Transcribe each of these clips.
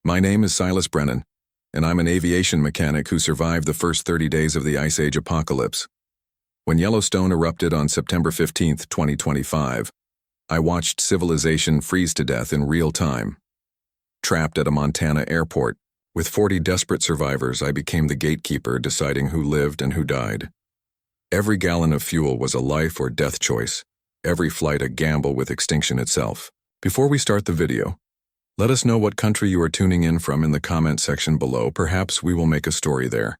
My name is Silas Brennan, and I'm an aviation mechanic who survived the first 30 days of the Ice Age apocalypse. When Yellowstone erupted on September 15, 2025, I watched civilization freeze to death in real time. Trapped at a Montana airport, with 40 desperate survivors, I became the gatekeeper deciding who lived and who died. Every gallon of fuel was a life or death choice, every flight a gamble with extinction itself. Before we start the video, let us know what country you are tuning in from in the comment section below. Perhaps we will make a story there.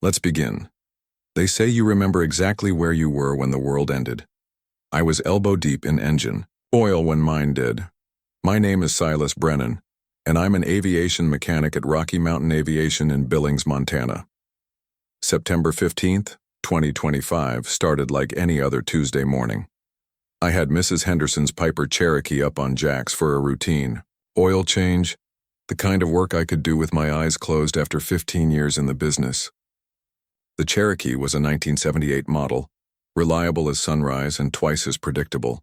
Let's begin. They say you remember exactly where you were when the world ended. I was elbow deep in engine oil when mine did. My name is Silas Brennan, and I'm an aviation mechanic at Rocky Mountain Aviation in Billings, Montana. September 15th, 2025 started like any other Tuesday morning. I had Mrs. Henderson's Piper Cherokee up on jacks for a routine oil change, the kind of work I could do with my eyes closed after 15 years in the business. The Cherokee was a 1978 model, reliable as sunrise and twice as predictable.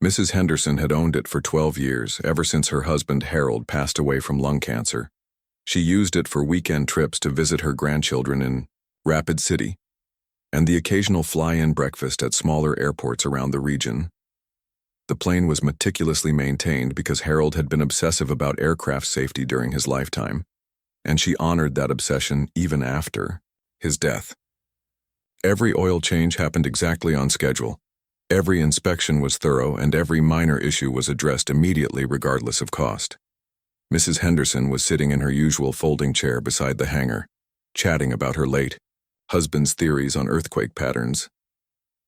Mrs. Henderson had owned it for 12 years, ever since her husband Harold passed away from lung cancer. She used it for weekend trips to visit her grandchildren in Rapid City, and the occasional fly-in breakfast at smaller airports around the region. The plane was meticulously maintained because Harold had been obsessive about aircraft safety during his lifetime, and she honored that obsession even after his death. Every oil change happened exactly on schedule. Every inspection was thorough, and every minor issue was addressed immediately regardless of cost. Mrs. Henderson was sitting in her usual folding chair beside the hangar, chatting about her late husband's theories on earthquake patterns.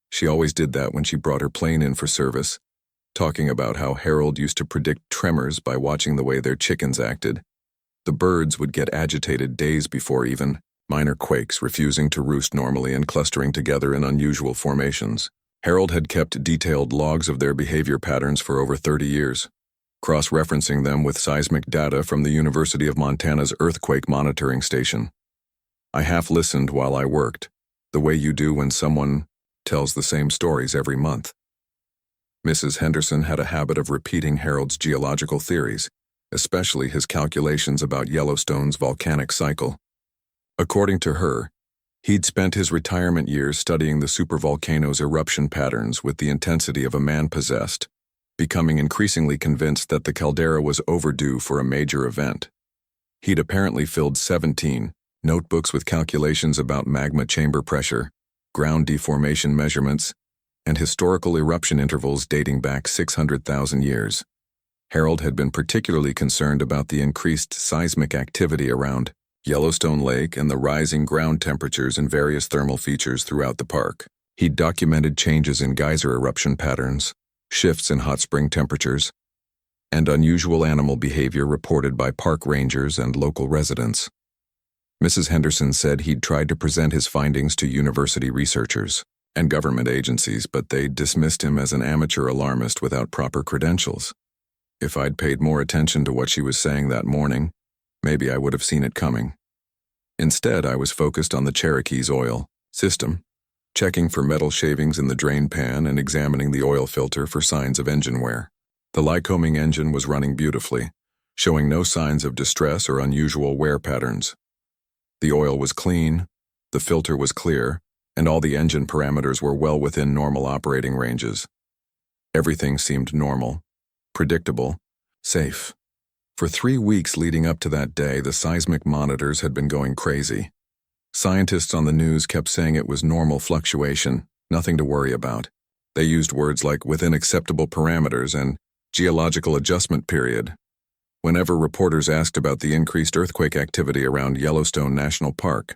She always did that when she brought her plane in for service, talking about how Harold used to predict tremors by watching the way their chickens acted. The birds would get agitated days before even minor quakes, refusing to roost normally and clustering together in unusual formations. Harold had kept detailed logs of their behavior patterns for over 30 years, cross-referencing them with seismic data from the University of Montana's earthquake monitoring station. I half-listened while I worked, the way you do when someone tells the same stories every month. Mrs. Henderson had a habit of repeating Harold's geological theories, especially his calculations about Yellowstone's volcanic cycle. According to her, he'd spent his retirement years studying the supervolcano's eruption patterns with the intensity of a man possessed, becoming increasingly convinced that the caldera was overdue for a major event. He'd apparently filled 17 notebooks with calculations about magma chamber pressure, ground deformation measurements, and historical eruption intervals dating back 600,000 years. Harold had been particularly concerned about the increased seismic activity around Yellowstone Lake and the rising ground temperatures and various thermal features throughout the park. He'd documented changes in geyser eruption patterns, shifts in hot spring temperatures, and unusual animal behavior reported by park rangers and local residents. Mrs. Henderson said he'd tried to present his findings to university researchers and government agencies, but they dismissed him as an amateur alarmist without proper credentials. If I'd paid more attention to what she was saying that morning, maybe I would have seen it coming. Instead, I was focused on the Cherokee's oil system, checking for metal shavings in the drain pan and examining the oil filter for signs of engine wear. The Lycoming engine was running beautifully, showing no signs of distress or unusual wear patterns. The oil was clean, the filter was clear, and all the engine parameters were well within normal operating ranges. Everything seemed normal, predictable, safe. For 3 weeks leading up to that day, the seismic monitors had been going crazy. Scientists on the news kept saying it was normal fluctuation, nothing to worry about. They used words like within acceptable parameters and geological adjustment period. Whenever reporters asked about the increased earthquake activity around Yellowstone National Park,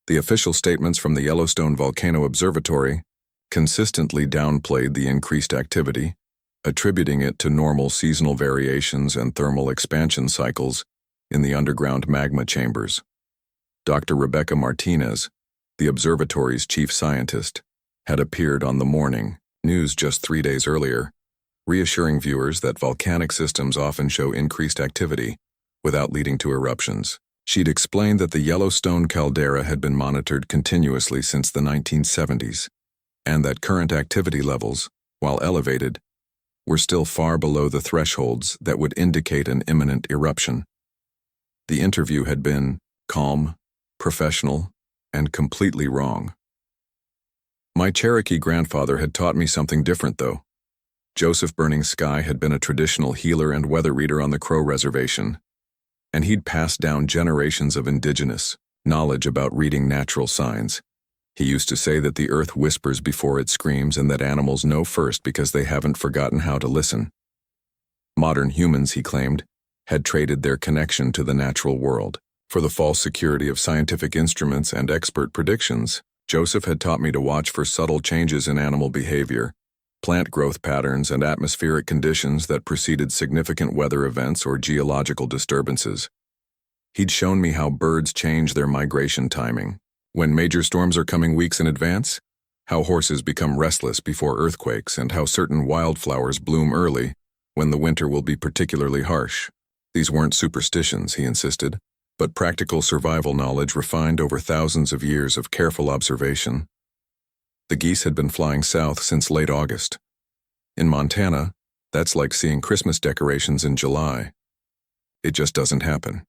the official statements from the Yellowstone Volcano Observatory consistently downplayed the increased activity, attributing it to normal seasonal variations and thermal expansion cycles in the underground magma chambers. Dr. Rebecca Martinez, the observatory's chief scientist, had appeared on the morning news just 3 days earlier, reassuring viewers that volcanic systems often show increased activity without leading to eruptions. She'd explained that the Yellowstone caldera had been monitored continuously since the 1970s, and that current activity levels, while elevated, were still far below the thresholds that would indicate an imminent eruption. The interview had been calm, professional, and completely wrong. My Cherokee grandfather had taught me something different, though. Joseph Burning Sky had been a traditional healer and weather reader on the Crow Reservation, and he'd passed down generations of indigenous knowledge about reading natural signs. He used to say that the earth whispers before it screams and that animals know first because they haven't forgotten how to listen. Modern humans, he claimed, had traded their connection to the natural world for the false security of scientific instruments and expert predictions. Joseph had taught me to watch for subtle changes in animal behavior, plant growth patterns, and atmospheric conditions that preceded significant weather events or geological disturbances. He'd shown me how birds change their migration timing when major storms are coming weeks in advance, how horses become restless before earthquakes, and how certain wildflowers bloom early when the winter will be particularly harsh. These weren't superstitions, he insisted, but practical survival knowledge refined over thousands of years of careful observation. The geese had been flying south since late August. In Montana, that's like seeing Christmas decorations in July. It just doesn't happen.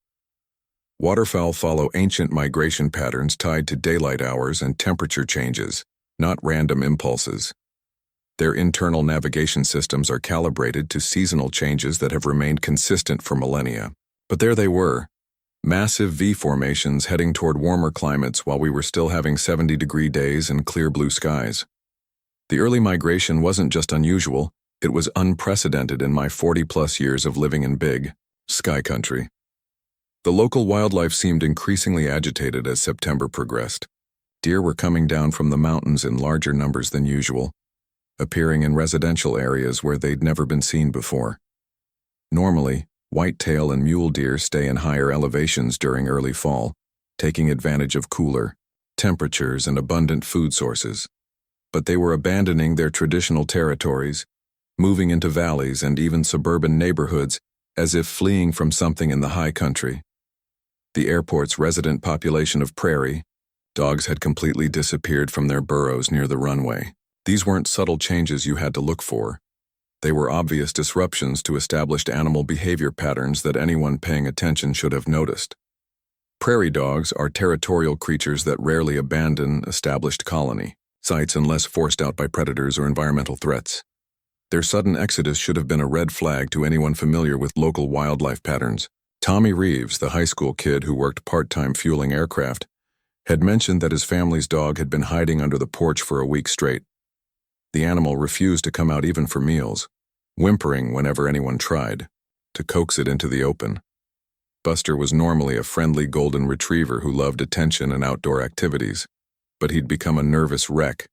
Waterfowl follow ancient migration patterns tied to daylight hours and temperature changes, not random impulses. Their internal navigation systems are calibrated to seasonal changes that have remained consistent for millennia. But there they were, massive V formations heading toward warmer climates while we were still having 70-degree days and clear blue skies. The early migration wasn't just unusual, it was unprecedented in my 40-plus years of living in big, sky country. The local wildlife seemed increasingly agitated as September progressed. Deer were coming down from the mountains in larger numbers than usual, appearing in residential areas where they'd never been seen before. Normally, whitetail and mule deer stay in higher elevations during early fall, taking advantage of cooler temperatures and abundant food sources. But they were abandoning their traditional territories, moving into valleys and even suburban neighborhoods as if fleeing from something in the high country. The airport's resident population of prairie dogs had completely disappeared from their burrows near the runway. These weren't subtle changes you had to look for. They were obvious disruptions to established animal behavior patterns that anyone paying attention should have noticed. Prairie dogs are territorial creatures that rarely abandon established colony sites unless forced out by predators or environmental threats. Their sudden exodus should have been a red flag to anyone familiar with local wildlife patterns. Tommy Reeves, the high school kid who worked part-time fueling aircraft, had mentioned that his family's dog had been hiding under the porch for a week straight. The animal refused to come out even for meals, whimpering whenever anyone tried to coax it into the open. Buster was normally a friendly golden retriever who loved attention and outdoor activities, but he'd become a nervous wreck,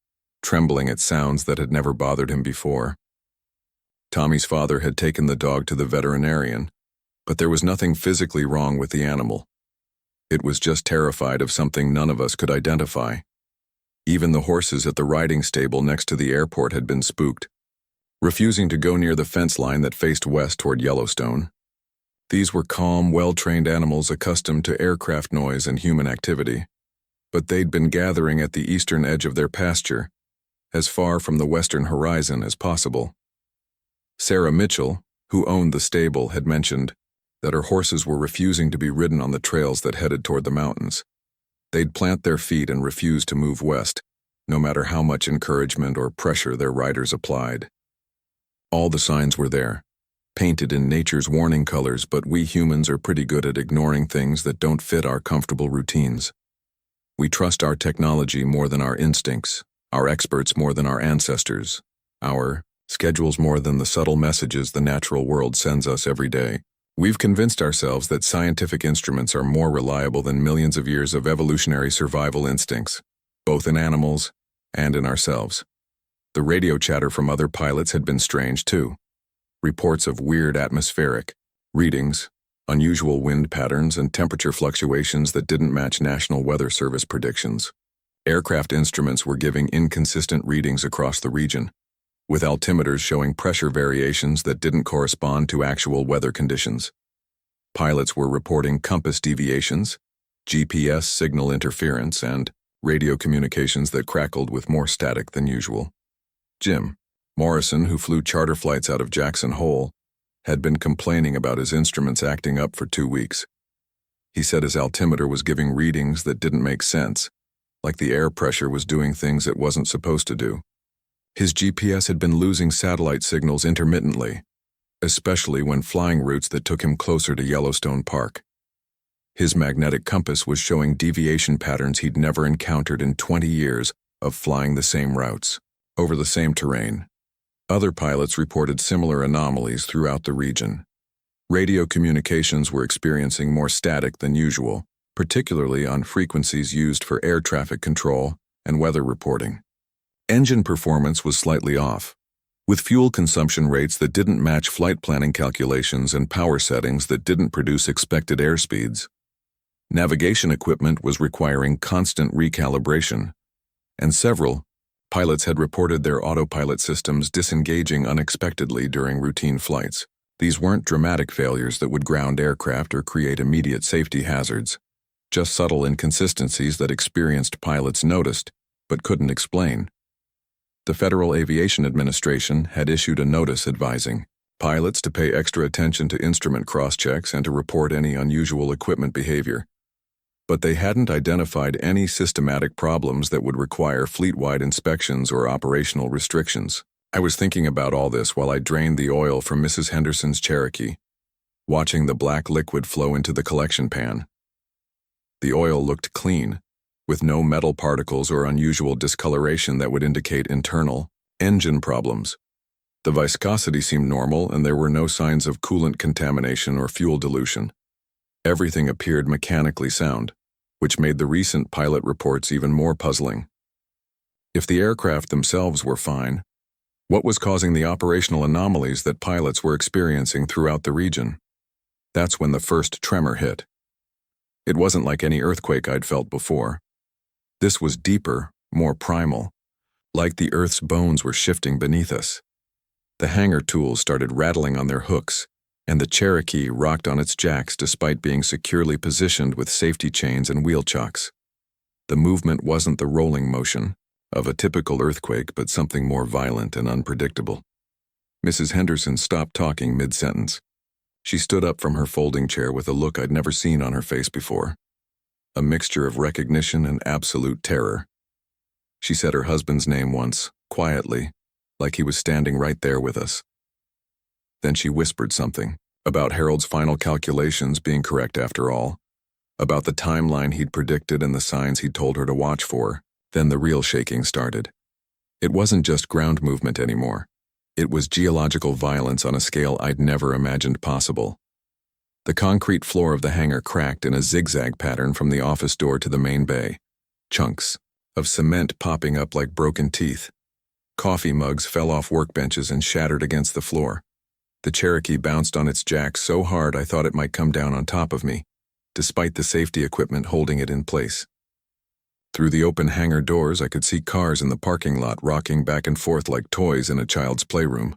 trembling at sounds that had never bothered him before. Tommy's father had taken the dog to the veterinarian, but there was nothing physically wrong with the animal. It was just terrified of something none of us could identify. Even the horses at the riding stable next to the airport had been spooked, refusing to go near the fence line that faced west toward Yellowstone. These were calm, well-trained animals accustomed to aircraft noise and human activity, but they'd been gathering at the eastern edge of their pasture, as far from the western horizon as possible. Sarah Mitchell, who owned the stable, had mentioned that her horses were refusing to be ridden on the trails that headed toward the mountains. They'd plant their feet and refuse to move west, no matter how much encouragement or pressure their riders applied. All the signs were there, painted in nature's warning colors, but we humans are pretty good at ignoring things that don't fit our comfortable routines. We trust our technology more than our instincts, our experts more than our ancestors, our schedules more than the subtle messages the natural world sends us every day. We've convinced ourselves that scientific instruments are more reliable than millions of years of evolutionary survival instincts, both in animals and in ourselves. The radio chatter from other pilots had been strange too. Reports of weird atmospheric readings, unusual wind patterns, and temperature fluctuations that didn't match National Weather Service predictions. Aircraft instruments were giving inconsistent readings across the region, with altimeters showing pressure variations that didn't correspond to actual weather conditions. Pilots were reporting compass deviations, GPS signal interference, and radio communications that crackled with more static than usual. Jim, Morrison, who flew charter flights out of Jackson Hole, had been complaining about his instruments acting up for 2 weeks. He said his altimeter was giving readings that didn't make sense, like the air pressure was doing things it wasn't supposed to do. His GPS had been losing satellite signals intermittently, especially when flying routes that took him closer to Yellowstone Park. His magnetic compass was showing deviation patterns he'd never encountered in 20 years of flying the same routes, over the same terrain. Other pilots reported similar anomalies throughout the region. Radio communications were experiencing more static than usual, particularly on frequencies used for air traffic control and weather reporting. Engine performance was slightly off, with fuel consumption rates that didn't match flight planning calculations and power settings that didn't produce expected airspeeds. Navigation equipment was requiring constant recalibration, and several pilots had reported their autopilot systems disengaging unexpectedly during routine flights. These weren't dramatic failures that would ground aircraft or create immediate safety hazards, just subtle inconsistencies that experienced pilots noticed but couldn't explain. The Federal Aviation Administration had issued a notice advising pilots to pay extra attention to instrument cross-checks and to report any unusual equipment behavior. But they hadn't identified any systematic problems that would require fleet-wide inspections or operational restrictions. I was thinking about all this while I drained the oil from Mrs. Henderson's Cherokee, watching the black liquid flow into the collection pan. The oil looked clean, with no metal particles or unusual discoloration that would indicate internal engine problems. The viscosity seemed normal and there were no signs of coolant contamination or fuel dilution. Everything appeared mechanically sound, which made the recent pilot reports even more puzzling. If the aircraft themselves were fine, what was causing the operational anomalies that pilots were experiencing throughout the region? That's when the first tremor hit. It wasn't like any earthquake I'd felt before. This was deeper, more primal, like the Earth's bones were shifting beneath us. The hangar tools started rattling on their hooks, and the Cherokee rocked on its jacks despite being securely positioned with safety chains and wheel chocks. The movement wasn't the rolling motion of a typical earthquake, but something more violent and unpredictable. Mrs. Henderson stopped talking mid-sentence. She stood up from her folding chair with a look I'd never seen on her face before. A mixture of recognition and absolute terror. She said her husband's name once, quietly, like he was standing right there with us. Then she whispered something about Harold's final calculations being correct after all, about the timeline he'd predicted and the signs he'd told her to watch for. Then the real shaking started. It wasn't just ground movement anymore. It was geological violence on a scale I'd never imagined possible. The concrete floor of the hangar cracked in a zigzag pattern from the office door to the main bay, chunks of cement popping up like broken teeth. Coffee mugs fell off workbenches and shattered against the floor. The Cherokee bounced on its jack so hard I thought it might come down on top of me, despite the safety equipment holding it in place. Through the open hangar doors, I could see cars in the parking lot rocking back and forth like toys in a child's playroom.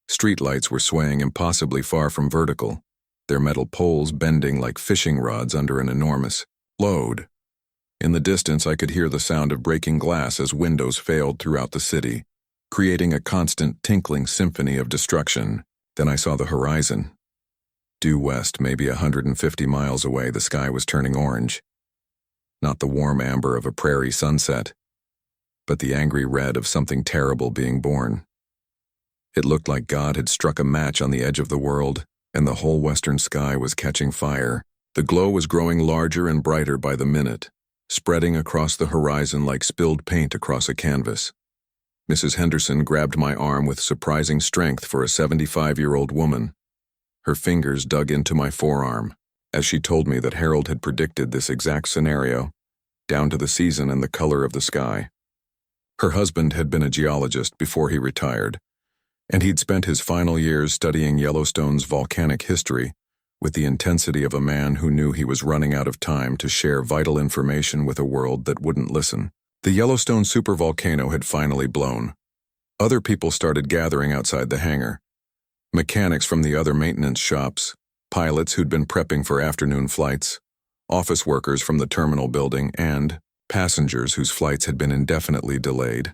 Streetlights were swaying impossibly far from vertical, their metal poles bending like fishing rods under an enormous load. In the distance, I could hear the sound of breaking glass as windows failed throughout the city, creating a constant tinkling symphony of destruction. Then I saw the horizon. Due west, maybe 150 miles away, the sky was turning orange. Not the warm amber of a prairie sunset, but the angry red of something terrible being born. It looked like God had struck a match on the edge of the world, and the whole western sky was catching fire. The glow was growing larger and brighter by the minute, spreading across the horizon like spilled paint across a canvas. Mrs. Henderson grabbed my arm with surprising strength for a 75-year-old woman. Her fingers dug into my forearm as she told me that Harold had predicted this exact scenario, down to the season and the color of the sky. Her husband had been a geologist before he retired, and he'd spent his final years studying Yellowstone's volcanic history with the intensity of a man who knew he was running out of time to share vital information with a world that wouldn't listen. The Yellowstone supervolcano had finally blown. Other people started gathering outside the hangar. Mechanics from the other maintenance shops, pilots who'd been prepping for afternoon flights, office workers from the terminal building, and passengers whose flights had been indefinitely delayed.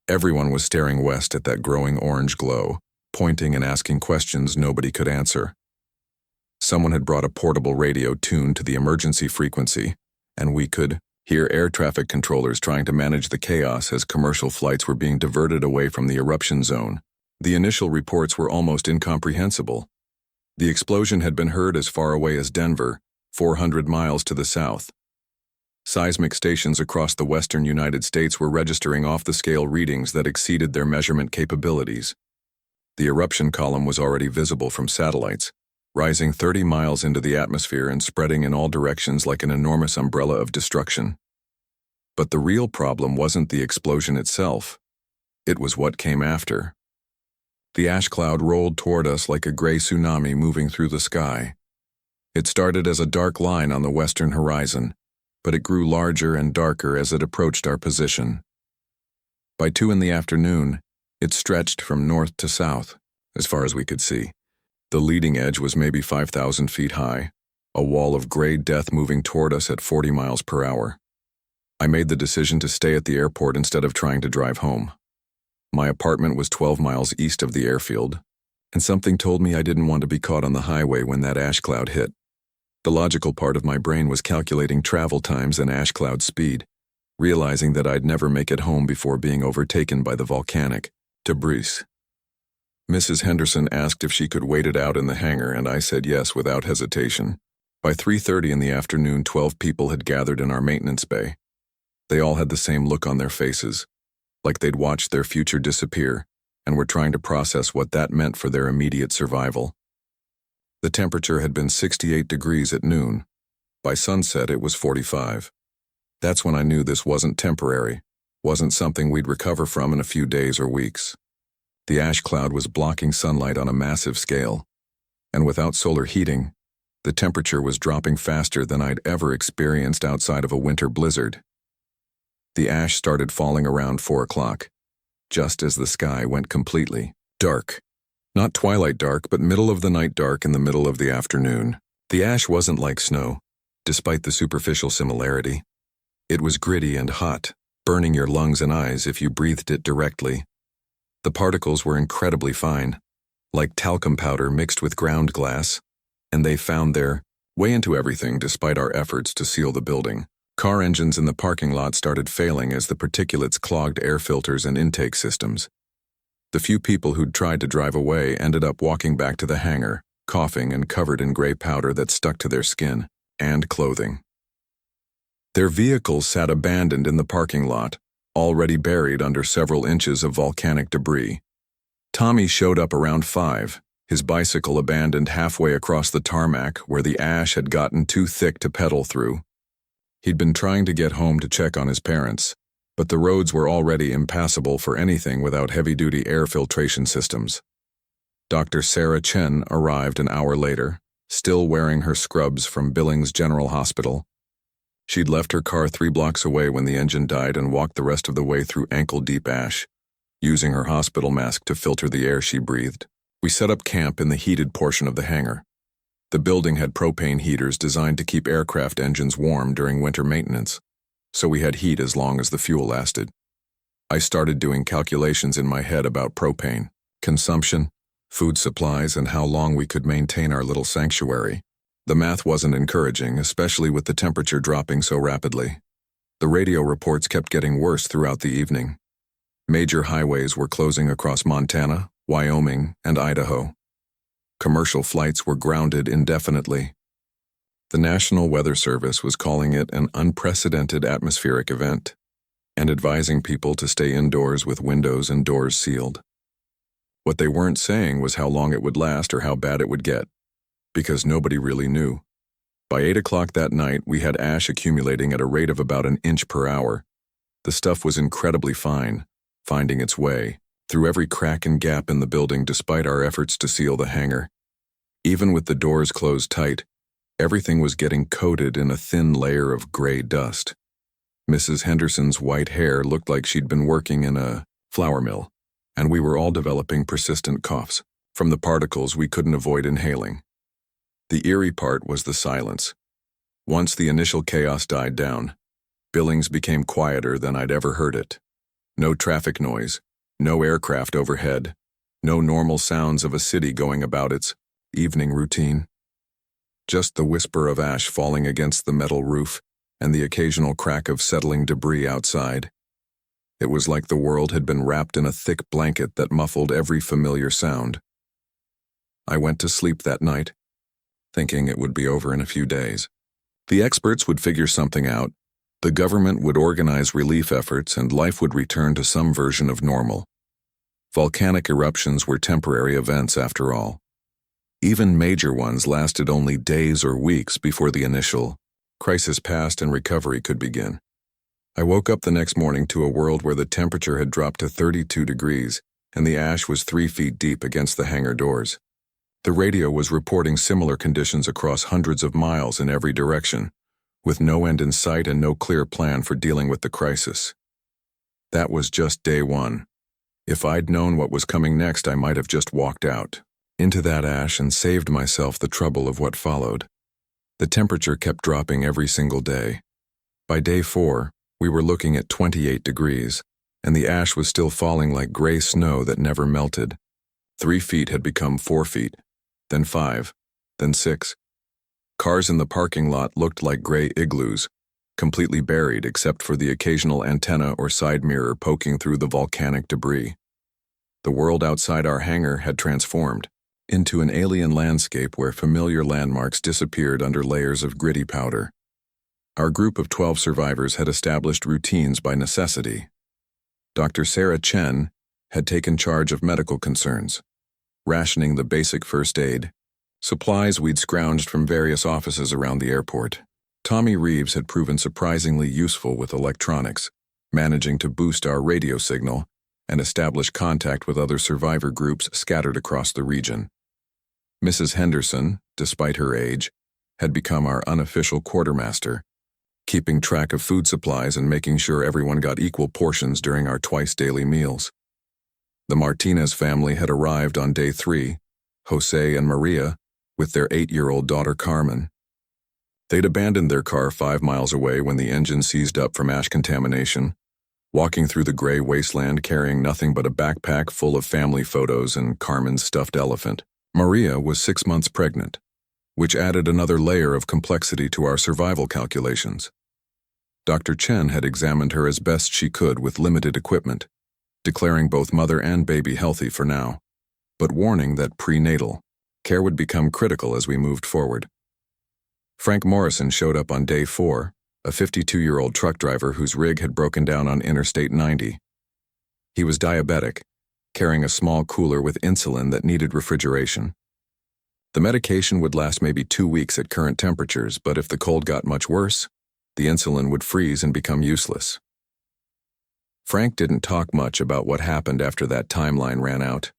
Everyone was staring west at that growing orange glow, pointing and asking questions nobody could answer. Someone had brought a portable radio tuned to the emergency frequency, and we could hear air traffic controllers trying to manage the chaos as commercial flights were being diverted away from the eruption zone. The initial reports were almost incomprehensible. The explosion had been heard as far away as Denver, 400 miles to the south. Seismic stations across the western United States were registering off-the-scale readings that exceeded their measurement capabilities. The eruption column was already visible from satellites, rising 30 miles into the atmosphere and spreading in all directions like an enormous umbrella of destruction. But the real problem wasn't the explosion itself. It was what came after. The ash cloud rolled toward us like a gray tsunami moving through the sky. It started as a dark line on the western horizon, but it grew larger and darker as it approached our position. By 2 p.m, it stretched from north to south, as far as we could see. The leading edge was maybe 5,000 feet high, a wall of gray death moving toward us at 40 miles per hour. I made the decision to stay at the airport instead of trying to drive home. My apartment was 12 miles east of the airfield, and something told me I didn't want to be caught on the highway when that ash cloud hit. The logical part of my brain was calculating travel times and ash cloud speed, realizing that I'd never make it home before being overtaken by the volcanic debris. Mrs. Henderson asked if she could wait it out in the hangar, and I said yes without hesitation. By 3:30 p.m, 12 people had gathered in our maintenance bay. They all had the same look on their faces, like they'd watched their future disappear and were trying to process what that meant for their immediate survival. The temperature had been 68 degrees at noon. By sunset, it was 45. That's when I knew this wasn't temporary, wasn't something we'd recover from in a few days or weeks. The ash cloud was blocking sunlight on a massive scale, and without solar heating, the temperature was dropping faster than I'd ever experienced outside of a winter blizzard. The ash started falling around 4 o'clock, just as the sky went completely dark. Not twilight dark, but middle-of-the-night dark in the middle of the afternoon. The ash wasn't like snow, despite the superficial similarity. It was gritty and hot, burning your lungs and eyes if you breathed it directly. The particles were incredibly fine, like talcum powder mixed with ground glass, and they found their way into everything despite our efforts to seal the building. Car engines in the parking lot started failing as the particulates clogged air filters and intake systems. The few people who'd tried to drive away ended up walking back to the hangar, coughing and covered in gray powder that stuck to their skin and clothing. Their vehicles sat abandoned in the parking lot, already buried under several inches of volcanic debris. Tommy showed up around 5, his bicycle abandoned halfway across the tarmac where the ash had gotten too thick to pedal through. He'd been trying to get home to check on his parents, but the roads were already impassable for anything without heavy-duty air filtration systems. Dr. Sarah Chen arrived an hour later, still wearing her scrubs from Billings General Hospital. She'd left her car 3 blocks away when the engine died and walked the rest of the way through ankle-deep ash, using her hospital mask to filter the air she breathed. We set up camp in the heated portion of the hangar. The building had propane heaters designed to keep aircraft engines warm during winter maintenance, so we had heat as long as the fuel lasted. I started doing calculations in my head about propane, consumption, food supplies, and how long we could maintain our little sanctuary. The math wasn't encouraging, especially with the temperature dropping so rapidly. The radio reports kept getting worse throughout the evening. Major highways were closing across Montana, Wyoming, and Idaho. Commercial flights were grounded indefinitely. The National Weather Service was calling it an unprecedented atmospheric event and advising people to stay indoors with windows and doors sealed. What they weren't saying was how long it would last or how bad it would get, because nobody really knew. By 8 o'clock that night, we had ash accumulating at a rate of about an inch per hour. The stuff was incredibly fine, finding its way through every crack and gap in the building despite our efforts to seal the hangar. Even with the doors closed tight, everything was getting coated in a thin layer of gray dust. Mrs. Henderson's white hair looked like she'd been working in a flour mill, and we were all developing persistent coughs from the particles we couldn't avoid inhaling. The eerie part was the silence. Once the initial chaos died down, Billings became quieter than I'd ever heard it. No traffic noise, no aircraft overhead, no normal sounds of a city going about its evening routine. Just the whisper of ash falling against the metal roof and the occasional crack of settling debris outside. It was like the world had been wrapped in a thick blanket that muffled every familiar sound. I went to sleep that night, thinking it would be over in a few days. The experts would figure something out, the government would organize relief efforts, and life would return to some version of normal. Volcanic eruptions were temporary events after all. Even major ones lasted only days or weeks before the initial crisis passed and recovery could begin. I woke up the next morning to a world where the temperature had dropped to 32 degrees and the ash was 3 feet deep against the hangar doors. The radio was reporting similar conditions across hundreds of miles in every direction, with no end in sight and no clear plan for dealing with the crisis. That was just day one. If I'd known what was coming next, I might have just walked out into that ash and saved myself the trouble of what followed. The temperature kept dropping every single day. By day 4, we were looking at 28 degrees, and the ash was still falling like gray snow that never melted. 3 feet had become 4 feet, then 5, then 6. Cars in the parking lot looked like gray igloos, completely buried except for the occasional antenna or side mirror poking through the volcanic debris. The world outside our hangar had transformed into an alien landscape where familiar landmarks disappeared under layers of gritty powder. Our group of 12 survivors had established routines by necessity. Dr. Sarah Chen had taken charge of medical concerns, rationing the basic first aid, supplies we'd scrounged from various offices around the airport. Tommy Reeves had proven surprisingly useful with electronics, managing to boost our radio signal and establish contact with other survivor groups scattered across the region. Mrs. Henderson, despite her age, had become our unofficial quartermaster, keeping track of food supplies and making sure everyone got equal portions during our twice-daily meals. The Martinez family had arrived on day 3, Jose and Maria, with their 8-year-old daughter Carmen. They'd abandoned their car 5 miles away when the engine seized up from ash contamination, walking through the gray wasteland carrying nothing but a backpack full of family photos and Carmen's stuffed elephant. Maria was 6 months pregnant, which added another layer of complexity to our survival calculations. Dr. Chen had examined her as best she could with limited equipment, declaring both mother and baby healthy for now, but warning that prenatal care would become critical as we moved forward. Frank Morrison showed up on day 4, a 52-year-old truck driver whose rig had broken down on Interstate 90. He was diabetic, carrying a small cooler with insulin that needed refrigeration. The medication would last maybe 2 weeks at current temperatures, but if the cold got much worse, the insulin would freeze and become useless. Frank didn't talk much about what happened after that timeline ran out,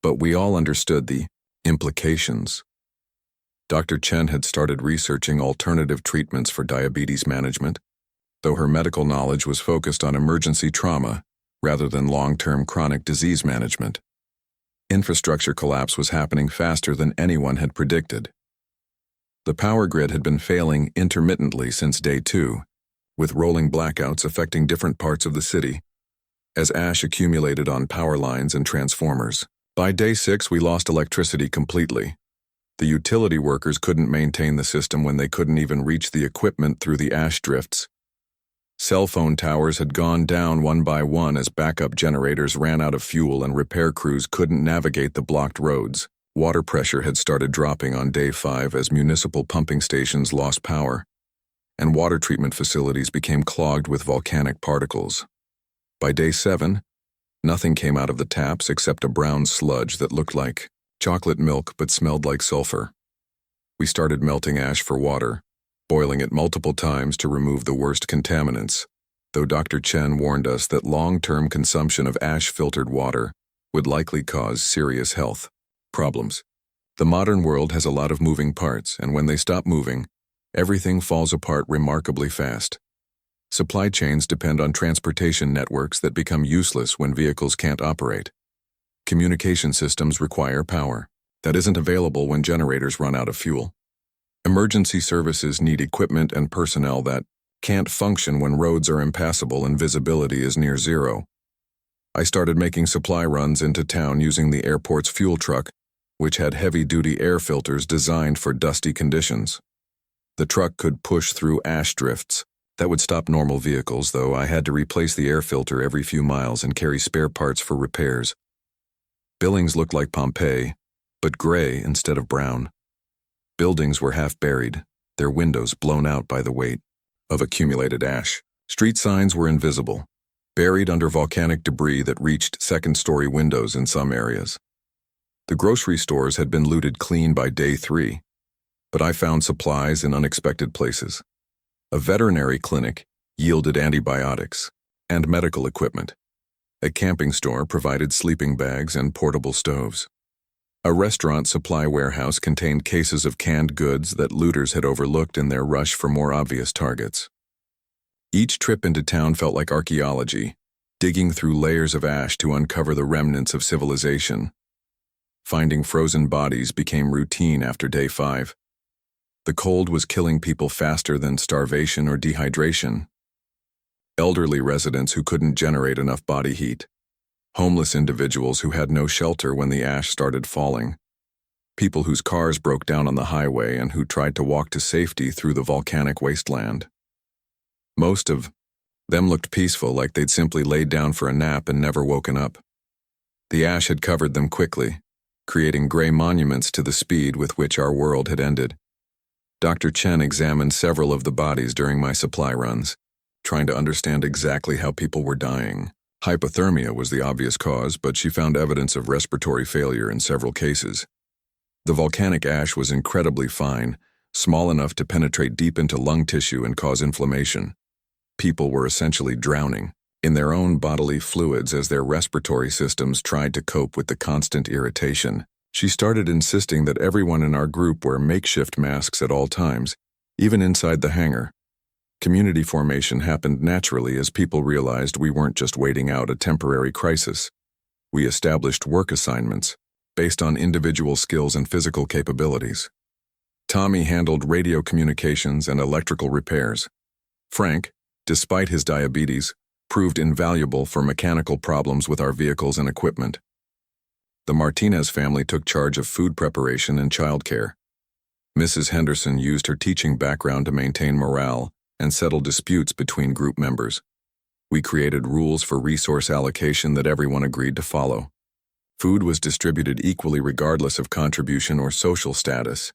but we all understood the implications. Dr. Chen had started researching alternative treatments for diabetes management, though her medical knowledge was focused on emergency trauma rather than long-term chronic disease management. Infrastructure collapse was happening faster than anyone had predicted. The power grid had been failing intermittently since day 2, with rolling blackouts affecting different parts of the city, as ash accumulated on power lines and transformers. By day 6, we lost electricity completely. The utility workers couldn't maintain the system when they couldn't even reach the equipment through the ash drifts. Cell phone towers had gone down one by one as backup generators ran out of fuel and repair crews couldn't navigate the blocked roads. Water pressure had started dropping on day 5 as municipal pumping stations lost power, and water treatment facilities became clogged with volcanic particles. By day 7, nothing came out of the taps except a brown sludge that looked like chocolate milk but smelled like sulfur. We started melting ash for water, boiling it multiple times to remove the worst contaminants, though Dr. Chen warned us that long-term consumption of ash-filtered water would likely cause serious health problems. The modern world has a lot of moving parts, and when they stop moving, everything falls apart remarkably fast. Supply chains depend on transportation networks that become useless when vehicles can't operate. Communication systems require power that isn't available when generators run out of fuel. Emergency services need equipment and personnel that can't function when roads are impassable and visibility is near zero. I started making supply runs into town using the airport's fuel truck, which had heavy-duty air filters designed for dusty conditions. The truck could push through ash drifts. That would stop normal vehicles, though I had to replace the air filter every few miles and carry spare parts for repairs. Billings looked like Pompeii, but gray instead of brown. Buildings were half buried, their windows blown out by the weight of accumulated ash. Street signs were invisible, buried under volcanic debris that reached second-story windows in some areas. The grocery stores had been looted clean by day 3, but I found supplies in unexpected places. A veterinary clinic yielded antibiotics and medical equipment. A camping store provided sleeping bags and portable stoves. A restaurant supply warehouse contained cases of canned goods that looters had overlooked in their rush for more obvious targets. Each trip into town felt like archaeology, digging through layers of ash to uncover the remnants of civilization. Finding frozen bodies became routine after day 5. The cold was killing people faster than starvation or dehydration. Elderly residents who couldn't generate enough body heat. Homeless individuals who had no shelter when the ash started falling. People whose cars broke down on the highway and who tried to walk to safety through the volcanic wasteland. Most of them looked peaceful, like they'd simply laid down for a nap and never woken up. The ash had covered them quickly, creating gray monuments to the speed with which our world had ended. Dr. Chen examined several of the bodies during my supply runs, trying to understand exactly how people were dying. Hypothermia was the obvious cause, but she found evidence of respiratory failure in several cases. The volcanic ash was incredibly fine, small enough to penetrate deep into lung tissue and cause inflammation. People were essentially drowning in their own bodily fluids as their respiratory systems tried to cope with the constant irritation. She started insisting that everyone in our group wear makeshift masks at all times, even inside the hangar. Community formation happened naturally as people realized we weren't just waiting out a temporary crisis. We established work assignments based on individual skills and physical capabilities. Tommy handled radio communications and electrical repairs. Frank, despite his diabetes, proved invaluable for mechanical problems with our vehicles and equipment. The Martinez family took charge of food preparation and childcare. Mrs. Henderson used her teaching background to maintain morale and settle disputes between group members. We created rules for resource allocation that everyone agreed to follow. Food was distributed equally regardless of contribution or social status.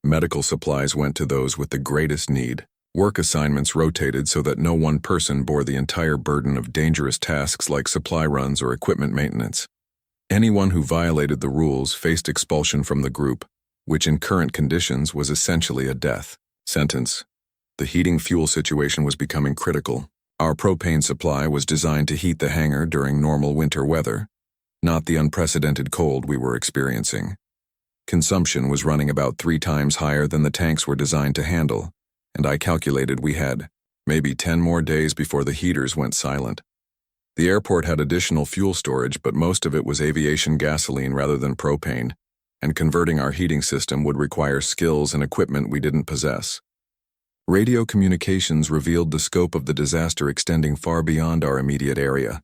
Medical supplies went to those with the greatest need. Work assignments rotated so that no one person bore the entire burden of dangerous tasks like supply runs or equipment maintenance. Anyone who violated the rules faced expulsion from the group, which in current conditions was essentially a death sentence. The heating fuel situation was becoming critical. Our propane supply was designed to heat the hangar during normal winter weather, not the unprecedented cold we were experiencing. Consumption was running about 3 times higher than the tanks were designed to handle, and I calculated we had maybe 10 more days before the heaters went silent. The airport had additional fuel storage, but most of it was aviation gasoline rather than propane, and converting our heating system would require skills and equipment we didn't possess. Radio communications revealed the scope of the disaster extending far beyond our immediate area.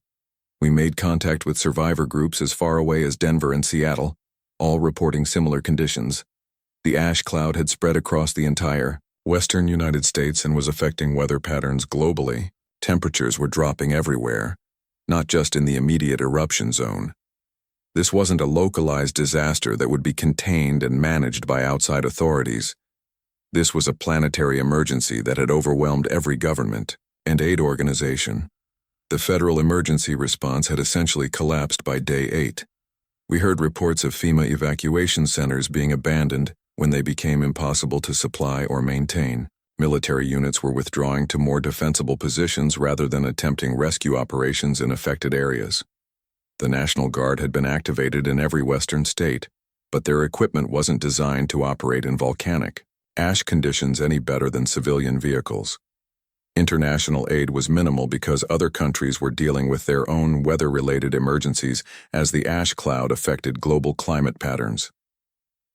We made contact with survivor groups as far away as Denver and Seattle, all reporting similar conditions. The ash cloud had spread across the entire western United States and was affecting weather patterns globally. Temperatures were dropping everywhere, not just in the immediate eruption zone. This wasn't a localized disaster that would be contained and managed by outside authorities. This was a planetary emergency that had overwhelmed every government and aid organization. The federal emergency response had essentially collapsed by day 8. We heard reports of FEMA evacuation centers being abandoned when they became impossible to supply or maintain. Military units were withdrawing to more defensible positions rather than attempting rescue operations in affected areas. The National Guard had been activated in every western state, but their equipment wasn't designed to operate in volcanic ash conditions any better than civilian vehicles. International aid was minimal because other countries were dealing with their own weather-related emergencies as the ash cloud affected global climate patterns.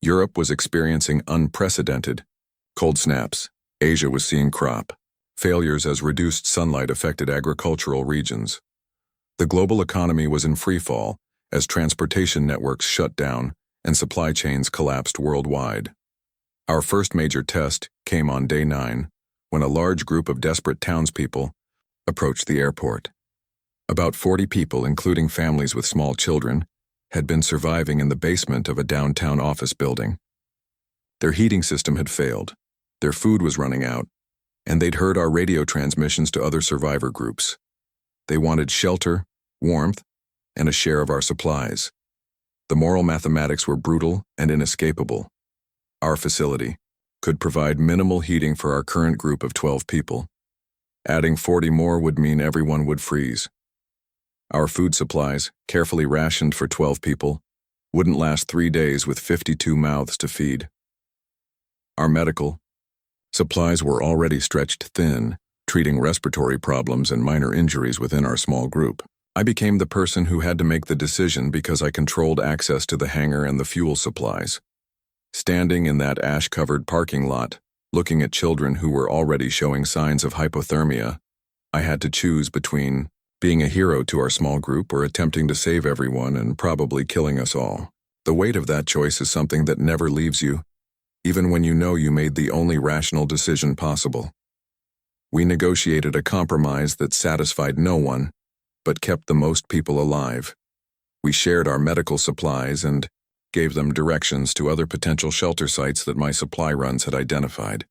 Europe was experiencing unprecedented cold snaps. Asia was seeing crop failures as reduced sunlight affected agricultural regions. The global economy was in freefall as transportation networks shut down and supply chains collapsed worldwide. Our first major test came on day 9, when a large group of desperate townspeople approached the airport. About 40 people, including families with small children, had been surviving in the basement of a downtown office building. Their heating system had failed, their food was running out, and they'd heard our radio transmissions to other survivor groups. They wanted shelter, warmth, and a share of our supplies. The moral mathematics were brutal and inescapable. Our facility could provide minimal heating for our current group of 12 people. Adding 40 more would mean everyone would freeze. Our food supplies, carefully rationed for 12 people, wouldn't last 3 days with 52 mouths to feed. Our medical supplies were already stretched thin, treating respiratory problems and minor injuries within our small group. I became the person who had to make the decision because I controlled access to the hangar and the fuel supplies. Standing in that ash-covered parking lot, looking at children who were already showing signs of hypothermia, I had to choose between being a hero to our small group or attempting to save everyone and probably killing us all. The weight of that choice is something that never leaves you, even when you know you made the only rational decision possible. We negotiated a compromise that satisfied no one, but kept the most people alive. We shared our medical supplies and gave them directions to other potential shelter sites that my supply runs had identified.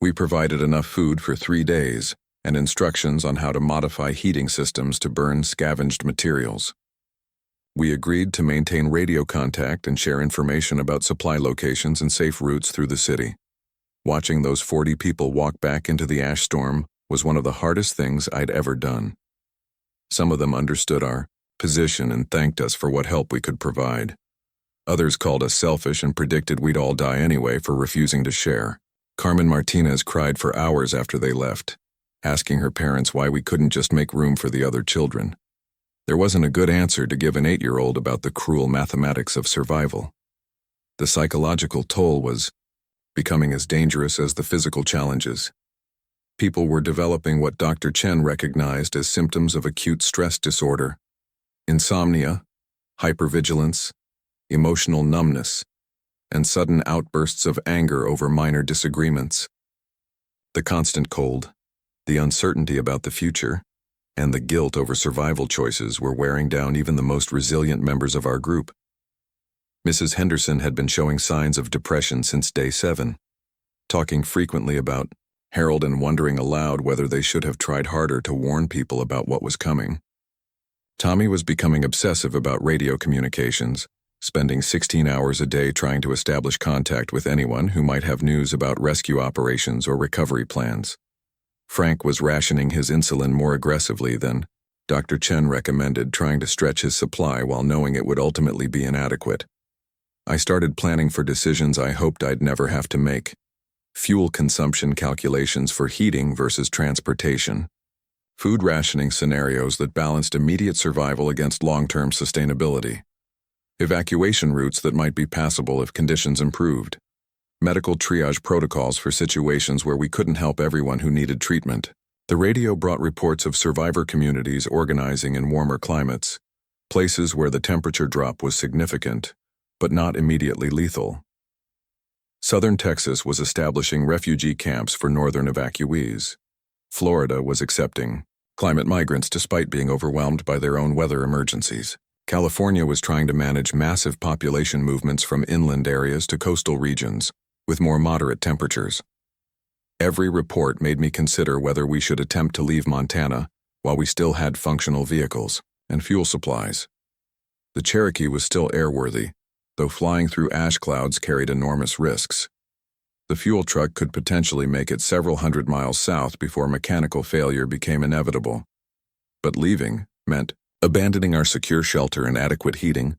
We provided enough food for 3 days and instructions on how to modify heating systems to burn scavenged materials. We agreed to maintain radio contact and share information about supply locations and safe routes through the city. Watching those 40 people walk back into the ash storm was one of the hardest things I'd ever done. Some of them understood our position and thanked us for what help we could provide. Others called us selfish and predicted we'd all die anyway for refusing to share. Carmen Martinez cried for hours after they left, asking her parents why we couldn't just make room for the other children. There wasn't a good answer to give an 8-year-old about the cruel mathematics of survival. The psychological toll was becoming as dangerous as the physical challenges. People were developing what Dr. Chen recognized as symptoms of acute stress disorder: insomnia, hypervigilance, emotional numbness, and sudden outbursts of anger over minor disagreements. The constant cold, the uncertainty about the future, and the guilt over survival choices were wearing down even the most resilient members of our group. Mrs. Henderson had been showing signs of depression since day 7, talking frequently about Harold and wondering aloud whether they should have tried harder to warn people about what was coming. Tommy was becoming obsessive about radio communications, spending 16 hours a day trying to establish contact with anyone who might have news about rescue operations or recovery plans. Frank was rationing his insulin more aggressively than Dr. Chen recommended, trying to stretch his supply while knowing it would ultimately be inadequate. I started planning for decisions I hoped I'd never have to make. Fuel consumption calculations for heating versus transportation. Food rationing scenarios that balanced immediate survival against long-term sustainability. Evacuation routes that might be passable if conditions improved. Medical triage protocols for situations where we couldn't help everyone who needed treatment. The radio brought reports of survivor communities organizing in warmer climates, places where the temperature drop was significant, but not immediately lethal. Southern Texas was establishing refugee camps for northern evacuees. Florida was accepting climate migrants despite being overwhelmed by their own weather emergencies. California was trying to manage massive population movements from inland areas to coastal regions, with more moderate temperatures. Every report made me consider whether we should attempt to leave Montana while we still had functional vehicles and fuel supplies. The Cherokee was still airworthy, though flying through ash clouds carried enormous risks. The fuel truck could potentially make it several hundred miles south before mechanical failure became inevitable. But leaving meant abandoning our secure shelter and adequate heating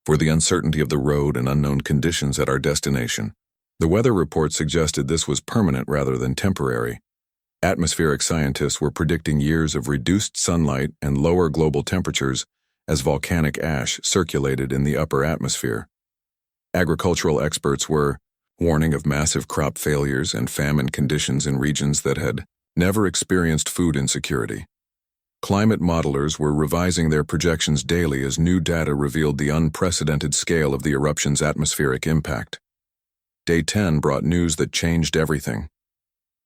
for the uncertainty of the road and unknown conditions at our destination. The weather report suggested this was permanent rather than temporary. Atmospheric scientists were predicting years of reduced sunlight and lower global temperatures as volcanic ash circulated in the upper atmosphere. Agricultural experts were warning of massive crop failures and famine conditions in regions that had never experienced food insecurity. Climate modelers were revising their projections daily as new data revealed the unprecedented scale of the eruption's atmospheric impact. Day 10 brought news that changed everything.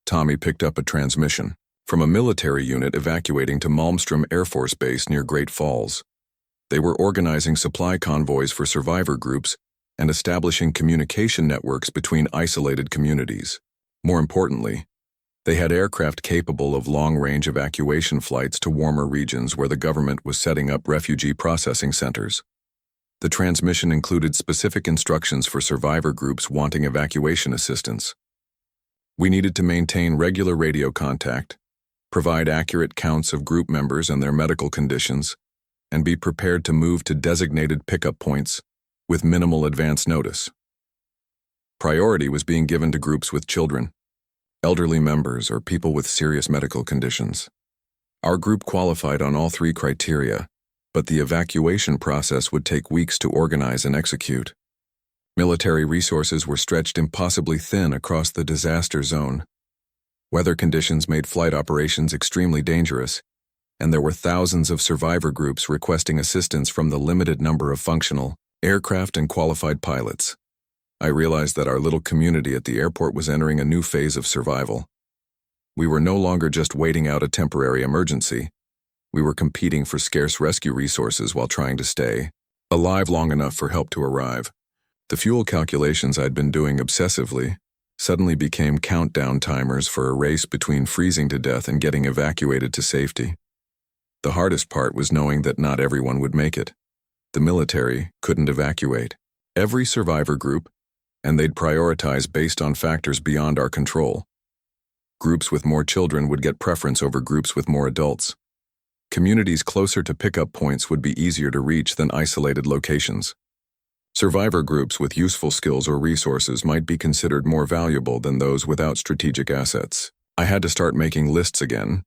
Tommy picked up a transmission from a military unit evacuating to Malmstrom Air Force Base near Great Falls. They were organizing supply convoys for survivor groups and establishing communication networks between isolated communities. More importantly, they had aircraft capable of long-range evacuation flights to warmer regions where the government was setting up refugee processing centers. The transmission included specific instructions for survivor groups wanting evacuation assistance. We needed to maintain regular radio contact, provide accurate counts of group members and their medical conditions, and be prepared to move to designated pickup points with minimal advance notice. Priority was being given to groups with children, elderly members, or people with serious medical conditions. Our group qualified on all three criteria, but the evacuation process would take weeks to organize and execute. Military resources were stretched impossibly thin across the disaster zone. Weather conditions made flight operations extremely dangerous, and there were thousands of survivor groups requesting assistance from the limited number of functional aircraft and qualified pilots. I realized that our little community at the airport was entering a new phase of survival. We were no longer just waiting out a temporary emergency. We were competing for scarce rescue resources while trying to stay alive long enough for help to arrive. The fuel calculations I'd been doing obsessively suddenly became countdown timers for a race between freezing to death and getting evacuated to safety. The hardest part was knowing that not everyone would make it. The military couldn't evacuate every survivor group, and they'd prioritize based on factors beyond our control. Groups with more children would get preference over groups with more adults. Communities closer to pickup points would be easier to reach than isolated locations. Survivor groups with useful skills or resources might be considered more valuable than those without strategic assets. I had to start making lists again,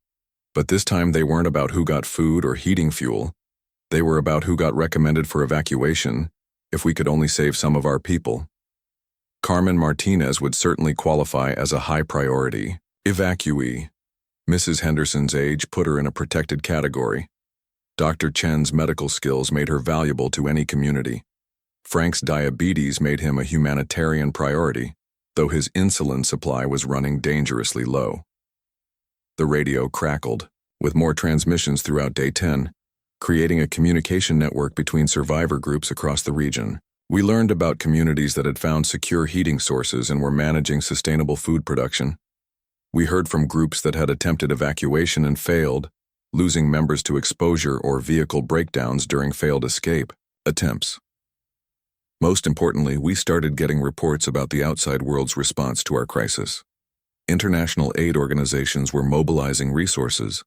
but this time they weren't about who got food or heating fuel. They were about who got recommended for evacuation, if we could only save some of our people. Carmen Martinez would certainly qualify as a high priority evacuee. Mrs. Henderson's age put her in a protected category. Dr. Chen's medical skills made her valuable to any community. Frank's diabetes made him a humanitarian priority, though his insulin supply was running dangerously low. The radio crackled, with more transmissions throughout Day 10, creating a communication network between survivor groups across the region. We learned about communities that had found secure heating sources and were managing sustainable food production. We heard from groups that had attempted evacuation and failed, losing members to exposure or vehicle breakdowns during failed escape attempts. Most importantly, we started getting reports about the outside world's response to our crisis. International aid organizations were mobilizing resources,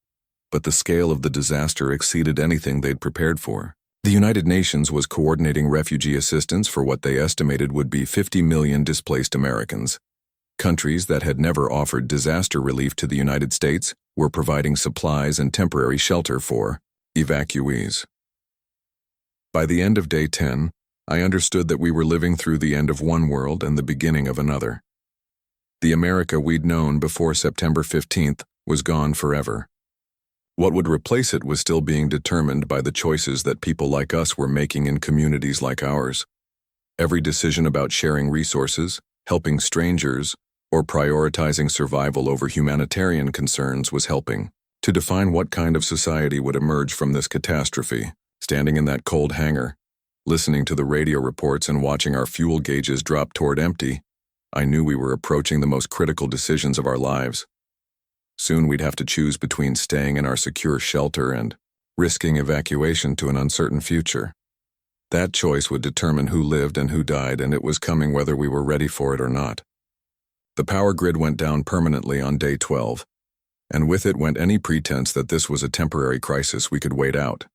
but the scale of the disaster exceeded anything they'd prepared for. The United Nations was coordinating refugee assistance for what they estimated would be 50 million displaced Americans. Countries that had never offered disaster relief to the United States were providing supplies and temporary shelter for evacuees. By the end of Day 10, I understood that we were living through the end of one world and the beginning of another. The America we'd known before September 15th was gone forever. What would replace it was still being determined by the choices that people like us were making in communities like ours. Every decision about sharing resources, helping strangers, or prioritizing survival over humanitarian concerns was helping to define what kind of society would emerge from this catastrophe. Standing in that cold hangar, listening to the radio reports and watching our fuel gauges drop toward empty, I knew we were approaching the most critical decisions of our lives. Soon we'd have to choose between staying in our secure shelter and risking evacuation to an uncertain future. That choice would determine who lived and who died, and it was coming whether we were ready for it or not. The power grid went down permanently on Day 12, and with it went any pretense that this was a temporary crisis we could wait out.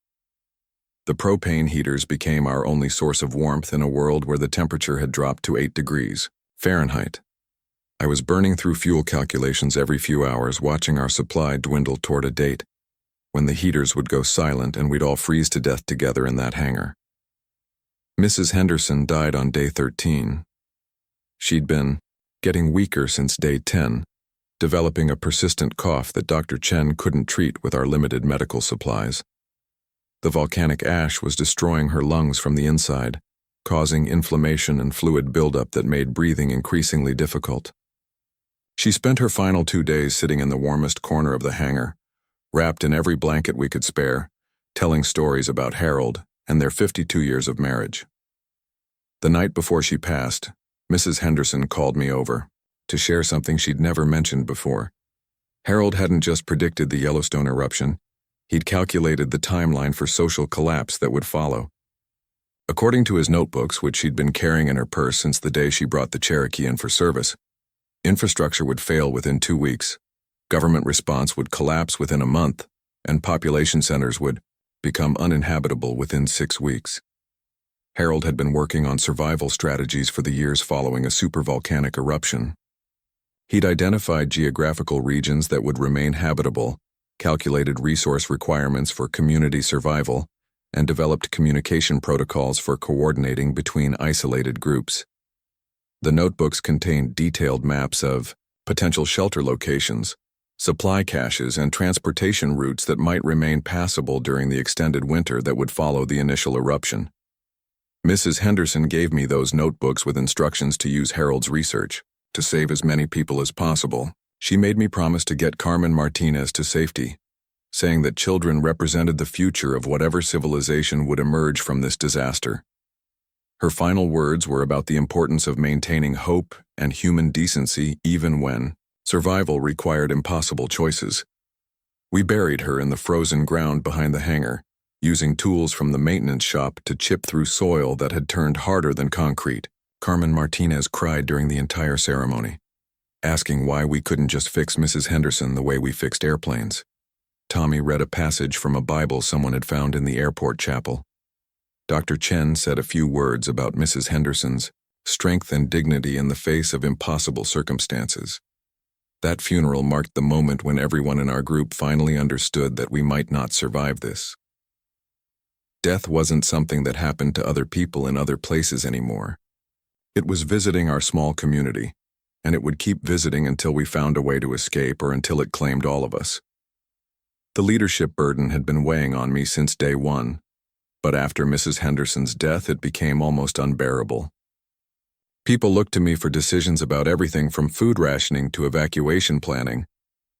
The propane heaters became our only source of warmth in a world where the temperature had dropped to 8 degrees Fahrenheit. I was burning through fuel calculations every few hours, watching our supply dwindle toward a date when the heaters would go silent and we'd all freeze to death together in that hangar. Mrs. Henderson died on Day 13. She'd been getting weaker since Day 10, developing a persistent cough that Dr. Chen couldn't treat with our limited medical supplies. The volcanic ash was destroying her lungs from the inside, causing inflammation and fluid buildup that made breathing increasingly difficult. She spent her final 2 days sitting in the warmest corner of the hangar, wrapped in every blanket we could spare, telling stories about Harold and their 52 years of marriage. The night before she passed, Mrs. Henderson called me over to share something she'd never mentioned before. Harold hadn't just predicted the Yellowstone eruption, he'd calculated the timeline for social collapse that would follow. According to his notebooks, which she'd been carrying in her purse since the day she brought the Cherokee in for service, infrastructure would fail within 2 weeks, government response would collapse within a month, and population centers would become uninhabitable within 6 weeks. Harold had been working on survival strategies for the years following a supervolcanic eruption. He'd identified geographical regions that would remain habitable, calculated resource requirements for community survival, and developed communication protocols for coordinating between isolated groups. The notebooks contained detailed maps of potential shelter locations, supply caches, and transportation routes that might remain passable during the extended winter that would follow the initial eruption. Mrs. Henderson gave me those notebooks with instructions to use Harold's research to save as many people as possible. She made me promise to get Carmen Martinez to safety, saying that children represented the future of whatever civilization would emerge from this disaster. Her final words were about the importance of maintaining hope and human decency even when survival required impossible choices. We buried her in the frozen ground behind the hangar, using tools from the maintenance shop to chip through soil that had turned harder than concrete. Carmen Martinez cried during the entire ceremony, asking why we couldn't just fix Mrs. Henderson the way we fixed airplanes. Tommy read a passage from a Bible someone had found in the airport chapel. Dr. Chen said a few words about Mrs. Henderson's strength and dignity in the face of impossible circumstances. That funeral marked the moment when everyone in our group finally understood that we might not survive this. Death wasn't something that happened to other people in other places anymore. It was visiting our small community, and it would keep visiting until we found a way to escape or until it claimed all of us. The leadership burden had been weighing on me since day one, but after Mrs. Henderson's death it became almost unbearable. People looked to me for decisions about everything from food rationing to evacuation planning,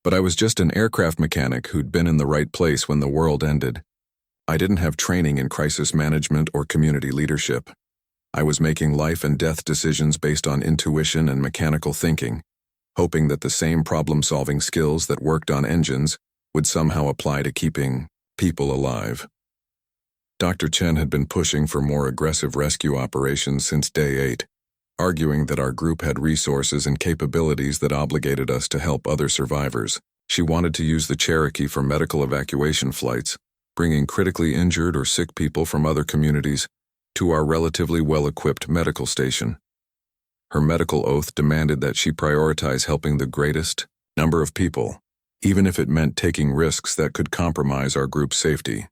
but I was just an aircraft mechanic who'd been in the right place when the world ended. I didn't have training in crisis management or community leadership. I was making life and death decisions based on intuition and mechanical thinking, hoping that the same problem-solving skills that worked on engines would somehow apply to keeping people alive. Dr. Chen had been pushing for more aggressive rescue operations since day 8, arguing that our group had resources and capabilities that obligated us to help other survivors. She wanted to use the Cherokee for medical evacuation flights, bringing critically injured or sick people from other communities to our relatively well-equipped medical station. Her medical oath demanded that she prioritize helping the greatest number of people, even if it meant taking risks that could compromise our group's safety.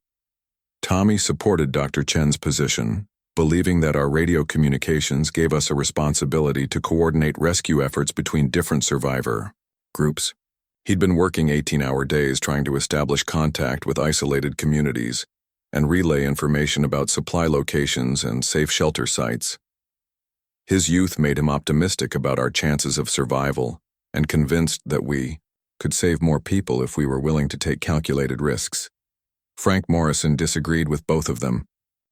Tommy supported Dr. Chen's position, believing that our radio communications gave us a responsibility to coordinate rescue efforts between different survivor groups. He'd been working 18-hour days trying to establish contact with isolated communities and relay information about supply locations and safe shelter sites. His youth made him optimistic about our chances of survival and convinced that we could save more people if we were willing to take calculated risks. Frank Morrison disagreed with both of them.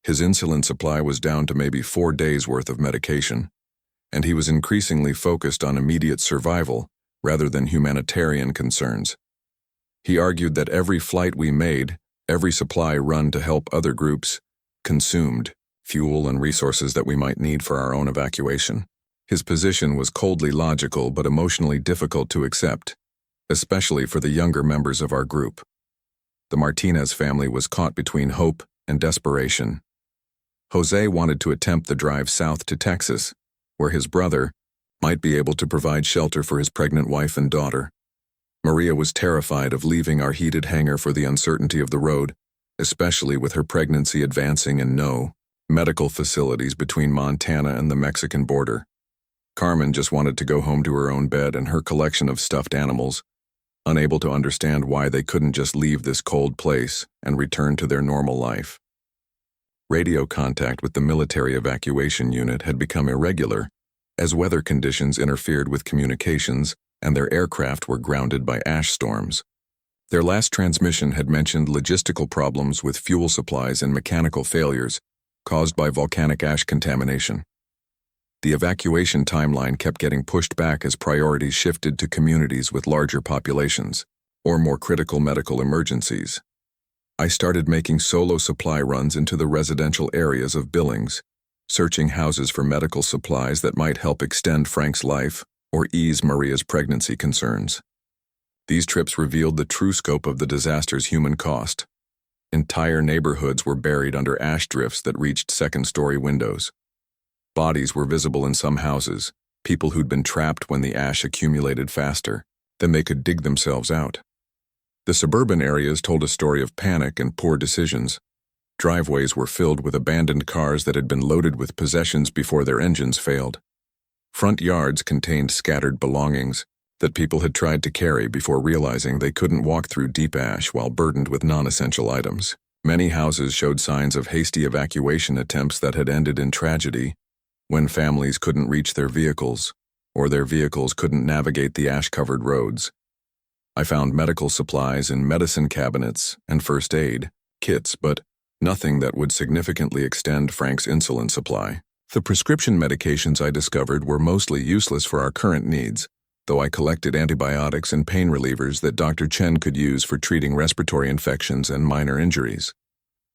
His insulin supply was down to maybe 4 days' worth of medication, and he was increasingly focused on immediate survival rather than humanitarian concerns. He argued that every flight we made, every supply run to help other groups, consumed fuel and resources that we might need for our own evacuation. His position was coldly logical but emotionally difficult to accept, especially for the younger members of our group. The Martinez family was caught between hope and desperation. Jose wanted to attempt the drive south to Texas, where his brother might be able to provide shelter for his pregnant wife and daughter. Maria was terrified of leaving our heated hangar for the uncertainty of the road, especially with her pregnancy advancing and no medical facilities between Montana and the Mexican border. Carmen just wanted to go home to her own bed and her collection of stuffed animals, unable to understand why they couldn't just leave this cold place and return to their normal life. Radio contact with the military evacuation unit had become irregular, as weather conditions interfered with communications and their aircraft were grounded by ash storms. Their last transmission had mentioned logistical problems with fuel supplies and mechanical failures caused by volcanic ash contamination. The evacuation timeline kept getting pushed back as priorities shifted to communities with larger populations or more critical medical emergencies. I started making solo supply runs into the residential areas of Billings, searching houses for medical supplies that might help extend Frank's life or ease Maria's pregnancy concerns. These trips revealed the true scope of the disaster's human cost. Entire neighborhoods were buried under ash drifts that reached second-story windows. Bodies were visible in some houses, people who'd been trapped when the ash accumulated faster than they could dig themselves out. The suburban areas told a story of panic and poor decisions. Driveways were filled with abandoned cars that had been loaded with possessions before their engines failed. Front yards contained scattered belongings that people had tried to carry before realizing they couldn't walk through deep ash while burdened with non-essential items. Many houses showed signs of hasty evacuation attempts that had ended in tragedy when families couldn't reach their vehicles or their vehicles couldn't navigate the ash-covered roads. I found medical supplies in medicine cabinets and first aid kits, but nothing that would significantly extend Frank's insulin supply. The prescription medications I discovered were mostly useless for our current needs, though I collected antibiotics and pain relievers that Dr. Chen could use for treating respiratory infections and minor injuries.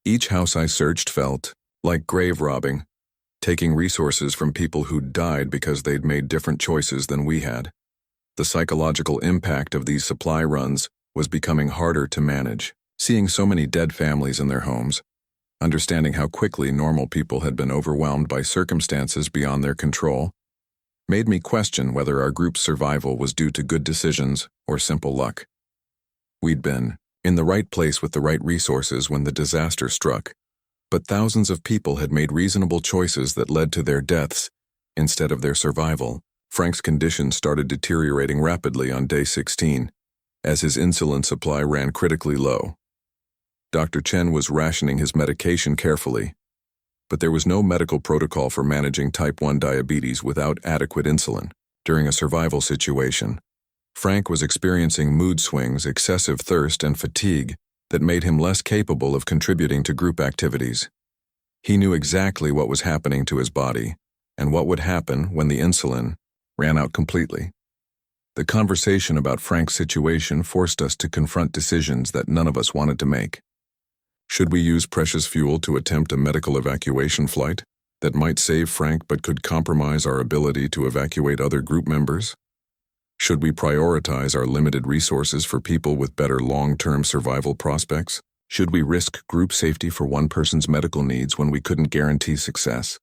Each house I searched felt like grave robbing, taking resources from people who'd died because they'd made different choices than we had. The psychological impact of these supply runs was becoming harder to manage. Seeing so many dead families in their homes, understanding how quickly normal people had been overwhelmed by circumstances beyond their control, made me question whether our group's survival was due to good decisions or simple luck. We'd been in the right place with the right resources when the disaster struck, but thousands of people had made reasonable choices that led to their deaths instead of their survival. Frank's condition started deteriorating rapidly on day 16, as his insulin supply ran critically low. Dr. Chen was rationing his medication carefully, but there was no medical protocol for managing type 1 diabetes without adequate insulin. During a survival situation, Frank was experiencing mood swings, excessive thirst, and fatigue that made him less capable of contributing to group activities. He knew exactly what was happening to his body and what would happen when the insulin ran out completely. The conversation about Frank's situation forced us to confront decisions that none of us wanted to make. Should we use precious fuel to attempt a medical evacuation flight that might save Frank but could compromise our ability to evacuate other group members? Should we prioritize our limited resources for people with better long-term survival prospects? Should we risk group safety for one person's medical needs when we couldn't guarantee success?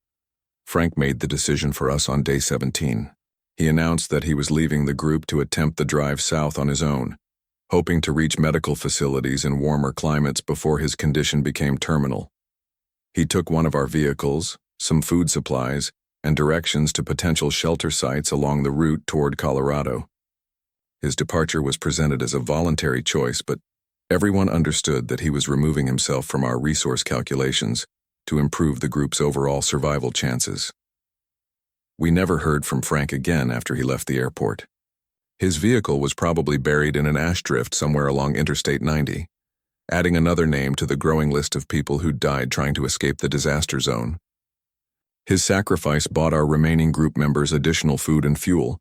Frank made the decision for us on day 17. He announced that he was leaving the group to attempt the drive south on his own, hoping to reach medical facilities in warmer climates before his condition became terminal. He took one of our vehicles, some food supplies, and directions to potential shelter sites along the route toward Colorado. His departure was presented as a voluntary choice, but everyone understood that he was removing himself from our resource calculations to improve the group's overall survival chances. We never heard from Frank again after he left the airport. His vehicle was probably buried in an ash drift somewhere along Interstate 90, adding another name to the growing list of people who died trying to escape the disaster zone. His sacrifice bought our remaining group members additional food and fuel,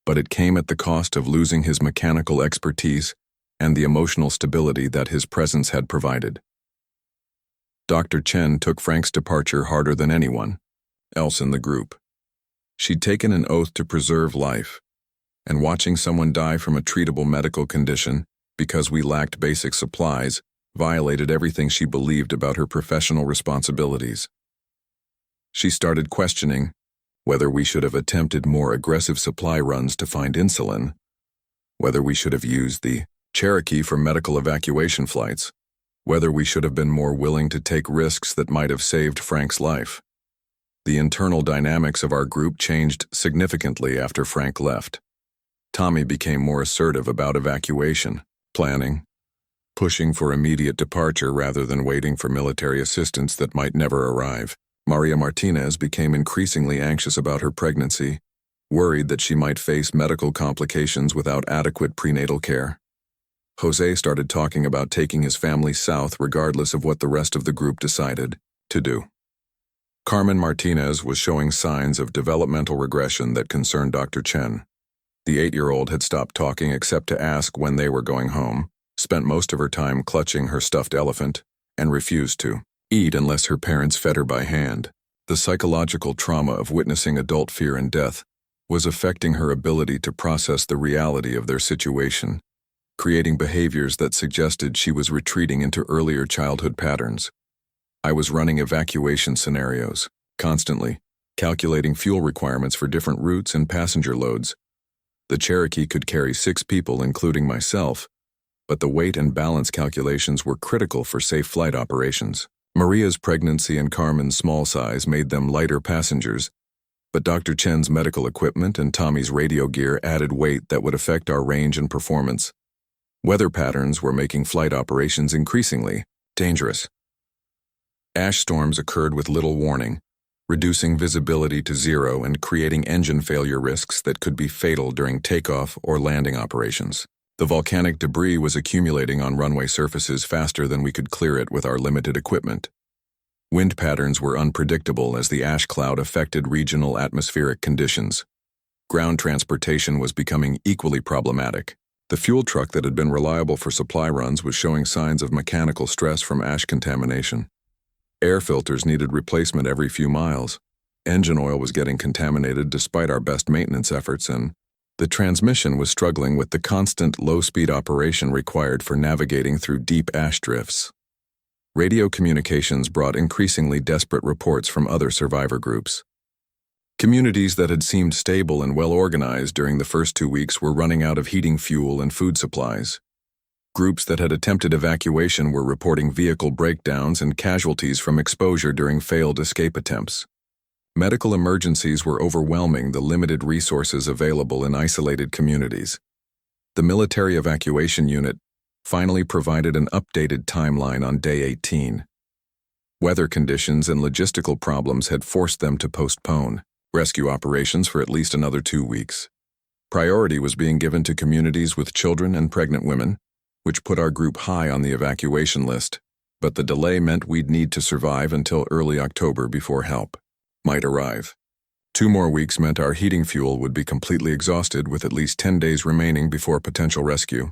but it came at the cost of losing his mechanical expertise and the emotional stability that his presence had provided. Dr. Chen took Frank's departure harder than anyone else in the group. She'd taken an oath to preserve life, and watching someone die from a treatable medical condition because we lacked basic supplies violated everything she believed about her professional responsibilities. She started questioning whether we should have attempted more aggressive supply runs to find insulin, whether we should have used the Cherokee for medical evacuation flights, whether we should have been more willing to take risks that might have saved Frank's life. The internal dynamics of our group changed significantly after Frank left. Tommy became more assertive about evacuation, planning, pushing for immediate departure rather than waiting for military assistance that might never arrive. Maria Martinez became increasingly anxious about her pregnancy, worried that she might face medical complications without adequate prenatal care. Jose started talking about taking his family south regardless of what the rest of the group decided to do. Carmen Martinez was showing signs of developmental regression that concerned Dr. Chen. The 8-year-old had stopped talking except to ask when they were going home, spent most of her time clutching her stuffed elephant, and refused to eat unless her parents fed her by hand. The psychological trauma of witnessing adult fear and death was affecting her ability to process the reality of their situation, creating behaviors that suggested she was retreating into earlier childhood patterns. I was running evacuation scenarios, constantly, calculating fuel requirements for different routes and passenger loads. The Cherokee could carry 6 people, including myself, but the weight and balance calculations were critical for safe flight operations. Maria's pregnancy and Carmen's small size made them lighter passengers, but Dr. Chen's medical equipment and Tommy's radio gear added weight that would affect our range and performance. Weather patterns were making flight operations increasingly dangerous. Ash storms occurred with little warning, reducing visibility to 0 and creating engine failure risks that could be fatal during takeoff or landing operations. The volcanic debris was accumulating on runway surfaces faster than we could clear it with our limited equipment. Wind patterns were unpredictable as the ash cloud affected regional atmospheric conditions. Ground transportation was becoming equally problematic. The fuel truck that had been reliable for supply runs was showing signs of mechanical stress from ash contamination. Air filters needed replacement every few miles. Engine oil was getting contaminated despite our best maintenance efforts, and the transmission was struggling with the constant low-speed operation required for navigating through deep ash drifts. Radio communications brought increasingly desperate reports from other survivor groups. Communities that had seemed stable and well-organized during the first 2 weeks were running out of heating fuel and food supplies. Groups that had attempted evacuation were reporting vehicle breakdowns and casualties from exposure during failed escape attempts. Medical emergencies were overwhelming the limited resources available in isolated communities. The military evacuation unit finally provided an updated timeline on day 18. Weather conditions and logistical problems had forced them to postpone rescue operations for at least another 2 weeks. Priority was being given to communities with children and pregnant women, which put our group high on the evacuation list, but the delay meant we'd need to survive until early October before help might arrive. 2 more weeks meant our heating fuel would be completely exhausted with at least 10 days remaining before potential rescue.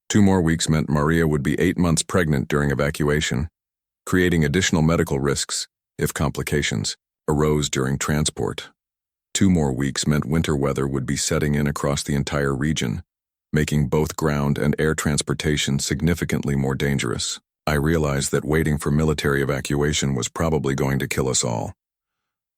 2 more weeks meant Maria would be 8 months pregnant during evacuation, creating additional medical risks if complications arose during transport. 2 more weeks meant winter weather would be setting in across the entire region, making both ground and air transportation significantly more dangerous. I realized that waiting for military evacuation was probably going to kill us all.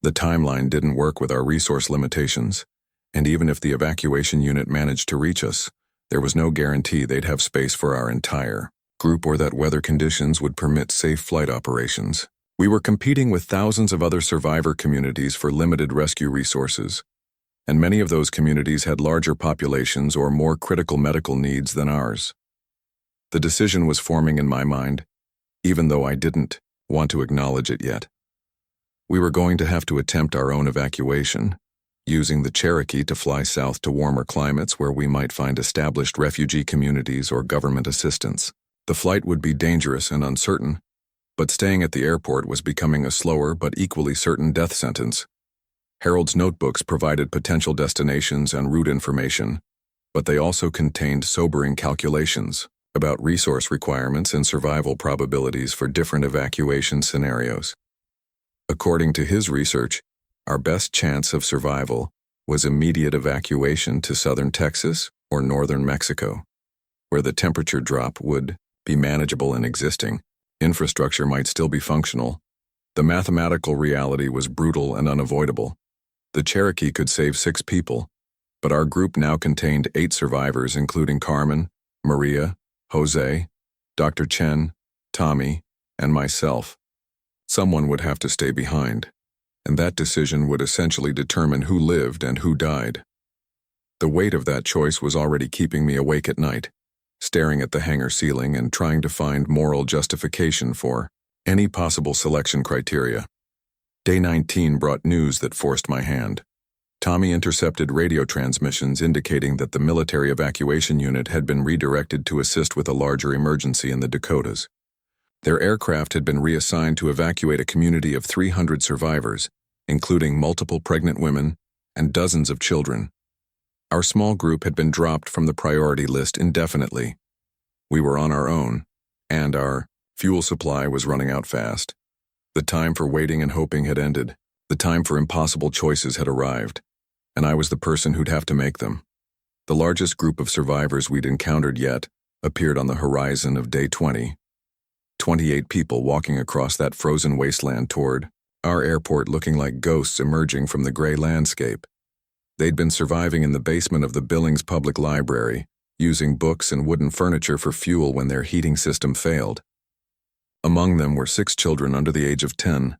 The timeline didn't work with our resource limitations, and even if the evacuation unit managed to reach us, there was no guarantee they'd have space for our entire group or that weather conditions would permit safe flight operations. We were competing with thousands of other survivor communities for limited rescue resources, and many of those communities had larger populations or more critical medical needs than ours. The decision was forming in my mind, even though I didn't want to acknowledge it yet. We were going to have to attempt our own evacuation, using the Cherokee to fly south to warmer climates where we might find established refugee communities or government assistance. The flight would be dangerous and uncertain, but staying at the airport was becoming a slower but equally certain death sentence. Harold's notebooks provided potential destinations and route information, but they also contained sobering calculations about resource requirements and survival probabilities for different evacuation scenarios. According to his research, our best chance of survival was immediate evacuation to southern Texas or northern Mexico, where the temperature drop would be manageable and existing. Infrastructure might still be functional. The mathematical reality was brutal and unavoidable. The Cherokee could save 6 people, but our group now contained 8 survivors, including Carmen, Maria, Jose, Dr. Chen, Tommy, and myself. Someone would have to stay behind, and that decision would essentially determine who lived and who died. The weight of that choice was already keeping me awake at night, staring at the hangar ceiling and trying to find moral justification for any possible selection criteria. Day 19 brought news that forced my hand. Tommy intercepted radio transmissions indicating that the military evacuation unit had been redirected to assist with a larger emergency in the Dakotas. Their aircraft had been reassigned to evacuate a community of 300 survivors, including multiple pregnant women and dozens of children. Our small group had been dropped from the priority list indefinitely. We were on our own, and our fuel supply was running out fast. The time for waiting and hoping had ended. The time for impossible choices had arrived, and I was the person who'd have to make them. The largest group of survivors we'd encountered yet appeared on the horizon of day 20. 28 people walking across that frozen wasteland toward our airport, looking like ghosts emerging from the gray landscape. They'd been surviving in the basement of the Billings Public Library, using books and wooden furniture for fuel when their heating system failed. Among them were 6 children under the age of 10,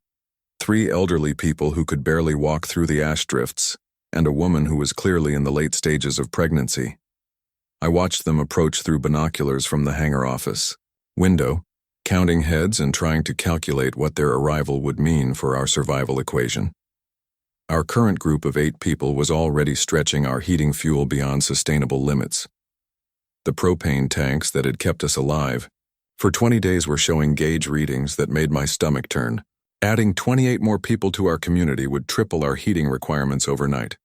3 elderly people who could barely walk through the ash drifts, and a woman who was clearly in the late stages of pregnancy. I watched them approach through binoculars from the hangar office window, counting heads and trying to calculate what their arrival would mean for our survival equation. Our current group of 8 people was already stretching our heating fuel beyond sustainable limits. The propane tanks that had kept us alive for 20 days were showing gauge readings that made my stomach turn. Adding 28 more people to our community would triple our heating requirements overnight.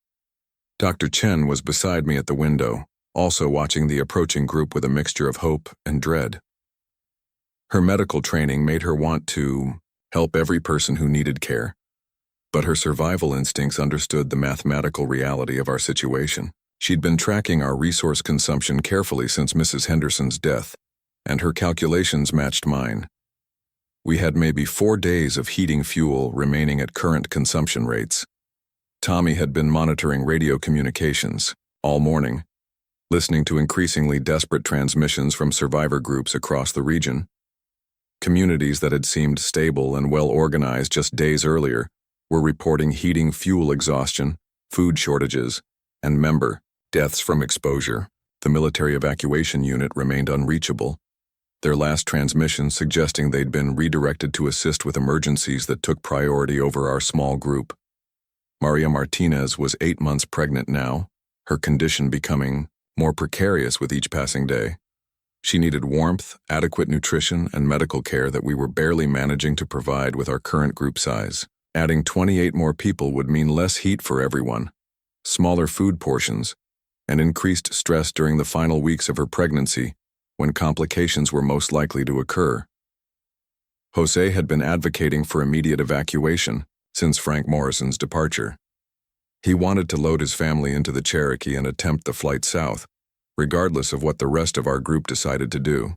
Dr. Chen was beside me at the window, also watching the approaching group with a mixture of hope and dread. Her medical training made her want to help every person who needed care, but her survival instincts understood the mathematical reality of our situation. She'd been tracking our resource consumption carefully since Mrs. Henderson's death, and her calculations matched mine. We had maybe 4 days of heating fuel remaining at current consumption rates. Tommy had been monitoring radio communications all morning, listening to increasingly desperate transmissions from survivor groups across the region. Communities that had seemed stable and well organized just days earlier were reporting heating fuel exhaustion, food shortages, and deaths from exposure. The military evacuation unit remained unreachable, their last transmission suggesting they'd been redirected to assist with emergencies that took priority over our small group. Maria Martinez was 8 months pregnant now, her condition becoming more precarious with each passing day. She needed warmth, adequate nutrition, and medical care that we were barely managing to provide with our current group size. Adding 28 more people would mean less heat for everyone, smaller food portions, and increased stress during the final weeks of her pregnancy, when complications were most likely to occur. Jose had been advocating for immediate evacuation since Frank Morrison's departure. He wanted to load his family into the Cherokee and attempt the flight south, regardless of what the rest of our group decided to do.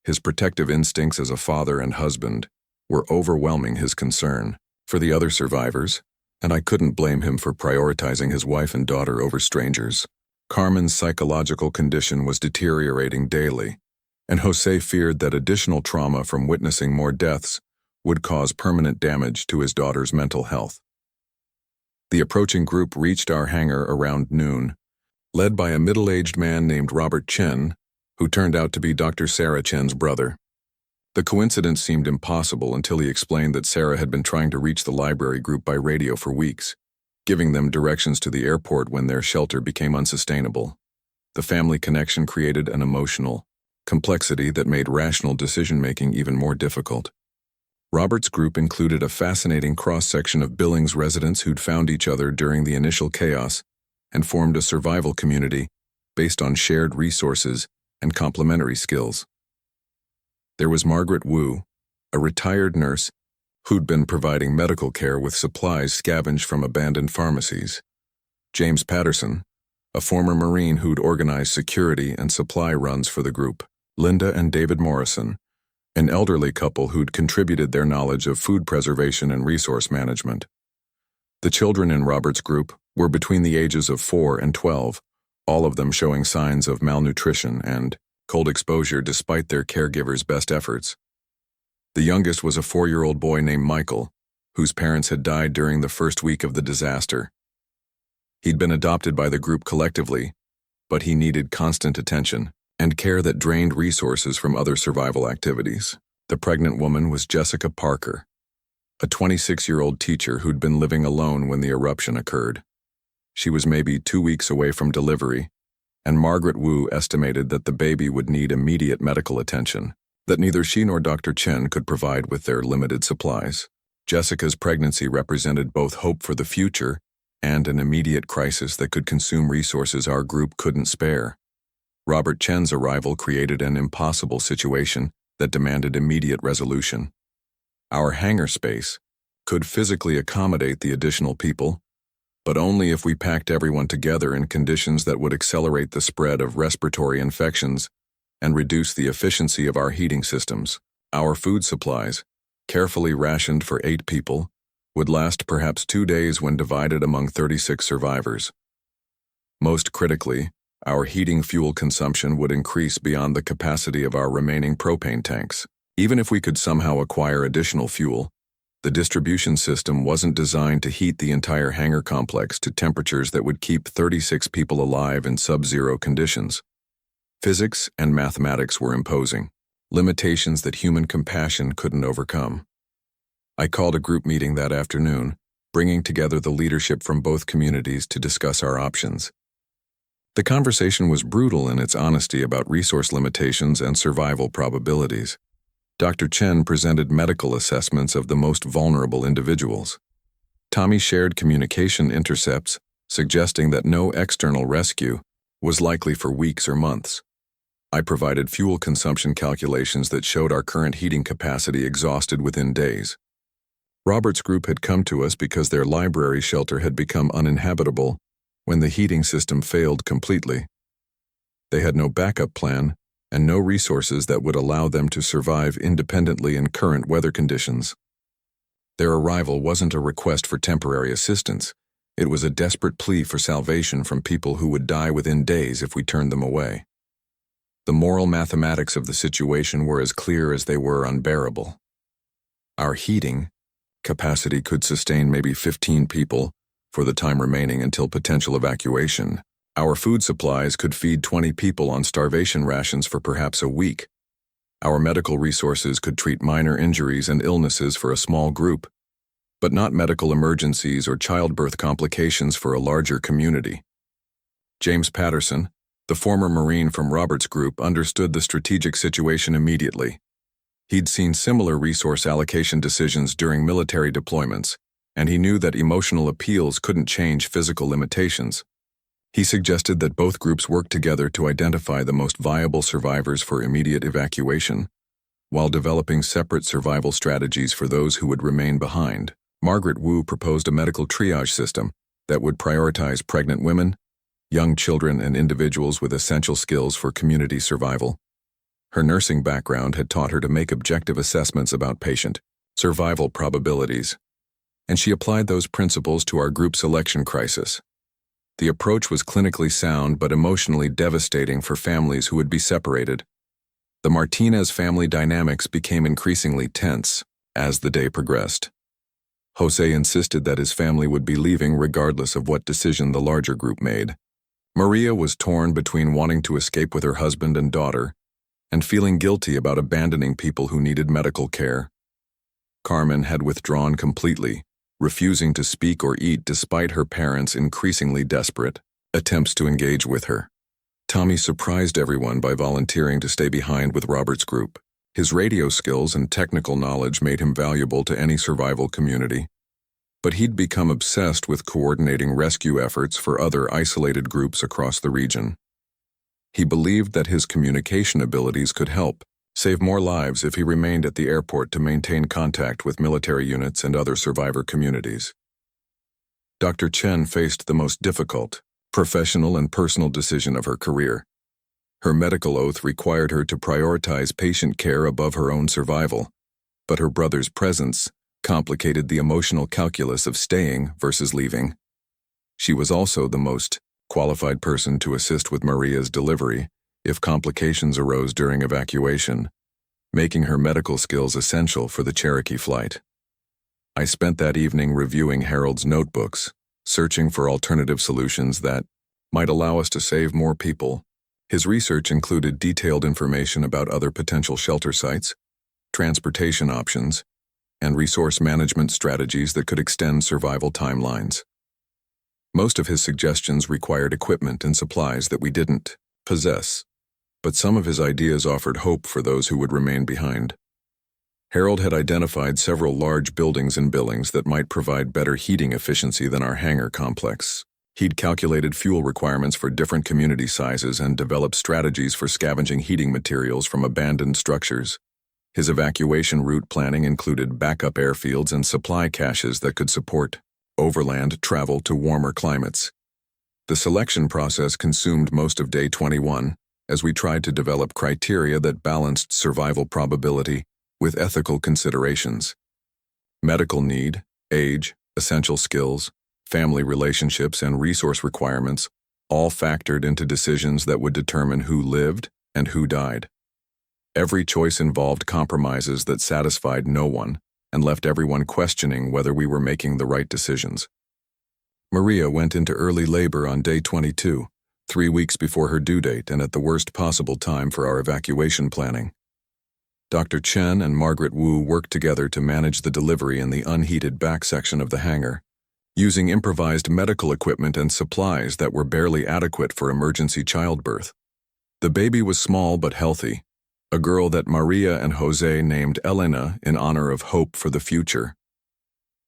His protective instincts as a father and husband were overwhelming his concern for the other survivors, and I couldn't blame him for prioritizing his wife and daughter over strangers. Carmen's psychological condition was deteriorating daily, and Jose feared that additional trauma from witnessing more deaths would cause permanent damage to his daughter's mental health. The approaching group reached our hangar around noon, led by a middle-aged man named Robert Chen, who turned out to be Dr. Sarah Chen's brother. The coincidence seemed impossible until he explained that Sarah had been trying to reach the library group by radio for weeks, giving them directions to the airport when their shelter became unsustainable. The family connection created an emotional complexity that made rational decision-making even more difficult. Robert's group included a fascinating cross-section of Billings residents who'd found each other during the initial chaos and formed a survival community based on shared resources and complementary skills. There was Margaret Wu, a retired nurse who'd been providing medical care with supplies scavenged from abandoned pharmacies. James Patterson, a former Marine who'd organized security and supply runs for the group. Linda and David Morrison, an elderly couple who'd contributed their knowledge of food preservation and resource management. The children in Robert's group were between the ages of 4 and 12, all of them showing signs of malnutrition and cold exposure despite their caregivers' best efforts. The youngest was a 4-year-old boy named Michael, whose parents had died during the first week of the disaster. He'd been adopted by the group collectively, but he needed constant attention and care that drained resources from other survival activities. The pregnant woman was Jessica Parker, a 26-year-old teacher who'd been living alone when the eruption occurred. She was maybe 2 weeks away from delivery, and Margaret Wu estimated that the baby would need immediate medical attention that neither she nor Dr. Chen could provide with their limited supplies. Jessica's pregnancy represented both hope for the future and an immediate crisis that could consume resources our group couldn't spare. Robert Chen's arrival created an impossible situation that demanded immediate resolution. Our hangar space could physically accommodate the additional people, but only if we packed everyone together in conditions that would accelerate the spread of respiratory infections and reduce the efficiency of our heating systems. Our food supplies, carefully rationed for 8 people, would last perhaps 2 days when divided among 36 survivors. Most critically, our heating fuel consumption would increase beyond the capacity of our remaining propane tanks. Even if we could somehow acquire additional fuel, the distribution system wasn't designed to heat the entire hangar complex to temperatures that would keep 36 people alive in sub-zero conditions. Physics and mathematics were imposing, limitations that human compassion couldn't overcome. I called a group meeting that afternoon, bringing together the leadership from both communities to discuss our options. The conversation was brutal in its honesty about resource limitations and survival probabilities. Dr. Chen presented medical assessments of the most vulnerable individuals. Tommy shared communication intercepts, suggesting that no external rescue was likely for weeks or months. I provided fuel consumption calculations that showed our current heating capacity exhausted within days. Robert's group had come to us because their library shelter had become uninhabitable when the heating system failed completely. They had no backup plan and no resources that would allow them to survive independently in current weather conditions. Their arrival wasn't a request for temporary assistance. It was a desperate plea for salvation from people who would die within days if we turned them away. The moral mathematics of the situation were as clear as they were unbearable. Our heating capacity could sustain maybe 15 people for the time remaining until potential evacuation. Our food supplies could feed 20 people on starvation rations for perhaps a week. Our medical resources could treat minor injuries and illnesses for a small group, but not medical emergencies or childbirth complications for a larger community. James Patterson, the former Marine from Robert's group, understood the strategic situation immediately. He'd seen similar resource allocation decisions during military deployments, and he knew that emotional appeals couldn't change physical limitations. He suggested that both groups work together to identify the most viable survivors for immediate evacuation, while developing separate survival strategies for those who would remain behind. Margaret Wu proposed a medical triage system that would prioritize pregnant women, young children, and individuals with essential skills for community survival. Her nursing background had taught her to make objective assessments about patient survival probabilities, and she applied those principles to our group selection crisis. The approach was clinically sound but emotionally devastating for families who would be separated. The Martinez family dynamics became increasingly tense as the day progressed. Jose insisted that his family would be leaving regardless of what decision the larger group made. Maria was torn between wanting to escape with her husband and daughter and feeling guilty about abandoning people who needed medical care. Carmen had withdrawn completely, refusing to speak or eat despite her parents' increasingly desperate attempts to engage with her. Tommy surprised everyone by volunteering to stay behind with Robert's group. His radio skills and technical knowledge made him valuable to any survival community, but he'd become obsessed with coordinating rescue efforts for other isolated groups across the region. He believed that his communication abilities could help save more lives if he remained at the airport to maintain contact with military units and other survivor communities. Dr. Chen faced the most difficult, professional and personal decision of her career. Her medical oath required her to prioritize patient care above her own survival, but her brother's presence complicated the emotional calculus of staying versus leaving. She was also the most qualified person to assist with Maria's delivery if complications arose during evacuation, making her medical skills essential for the Cherokee flight. I spent that evening reviewing Harold's notebooks, searching for alternative solutions that might allow us to save more people. His research included detailed information about other potential shelter sites, transportation options, and resource management strategies that could extend survival timelines. Most of his suggestions required equipment and supplies that we didn't possess, but some of his ideas offered hope for those who would remain behind. Harold had identified several large buildings in Billings that might provide better heating efficiency than our hangar complex. He'd calculated fuel requirements for different community sizes and developed strategies for scavenging heating materials from abandoned structures. His evacuation route planning included backup airfields and supply caches that could support overland travel to warmer climates. The selection process consumed most of day 21, as we tried to develop criteria that balanced survival probability with ethical considerations. Medical need, age, essential skills, family relationships, and resource requirements all factored into decisions that would determine who lived and who died. Every choice involved compromises that satisfied no one and left everyone questioning whether we were making the right decisions. Maria went into early labor on day 22, 3 weeks before her due date and at the worst possible time for our evacuation planning. Dr. Chen and Margaret Wu worked together to manage the delivery in the unheated back section of the hangar, using improvised medical equipment and supplies that were barely adequate for emergency childbirth. The baby was small but healthy, a girl that Maria and Jose named Elena in honor of hope for the future.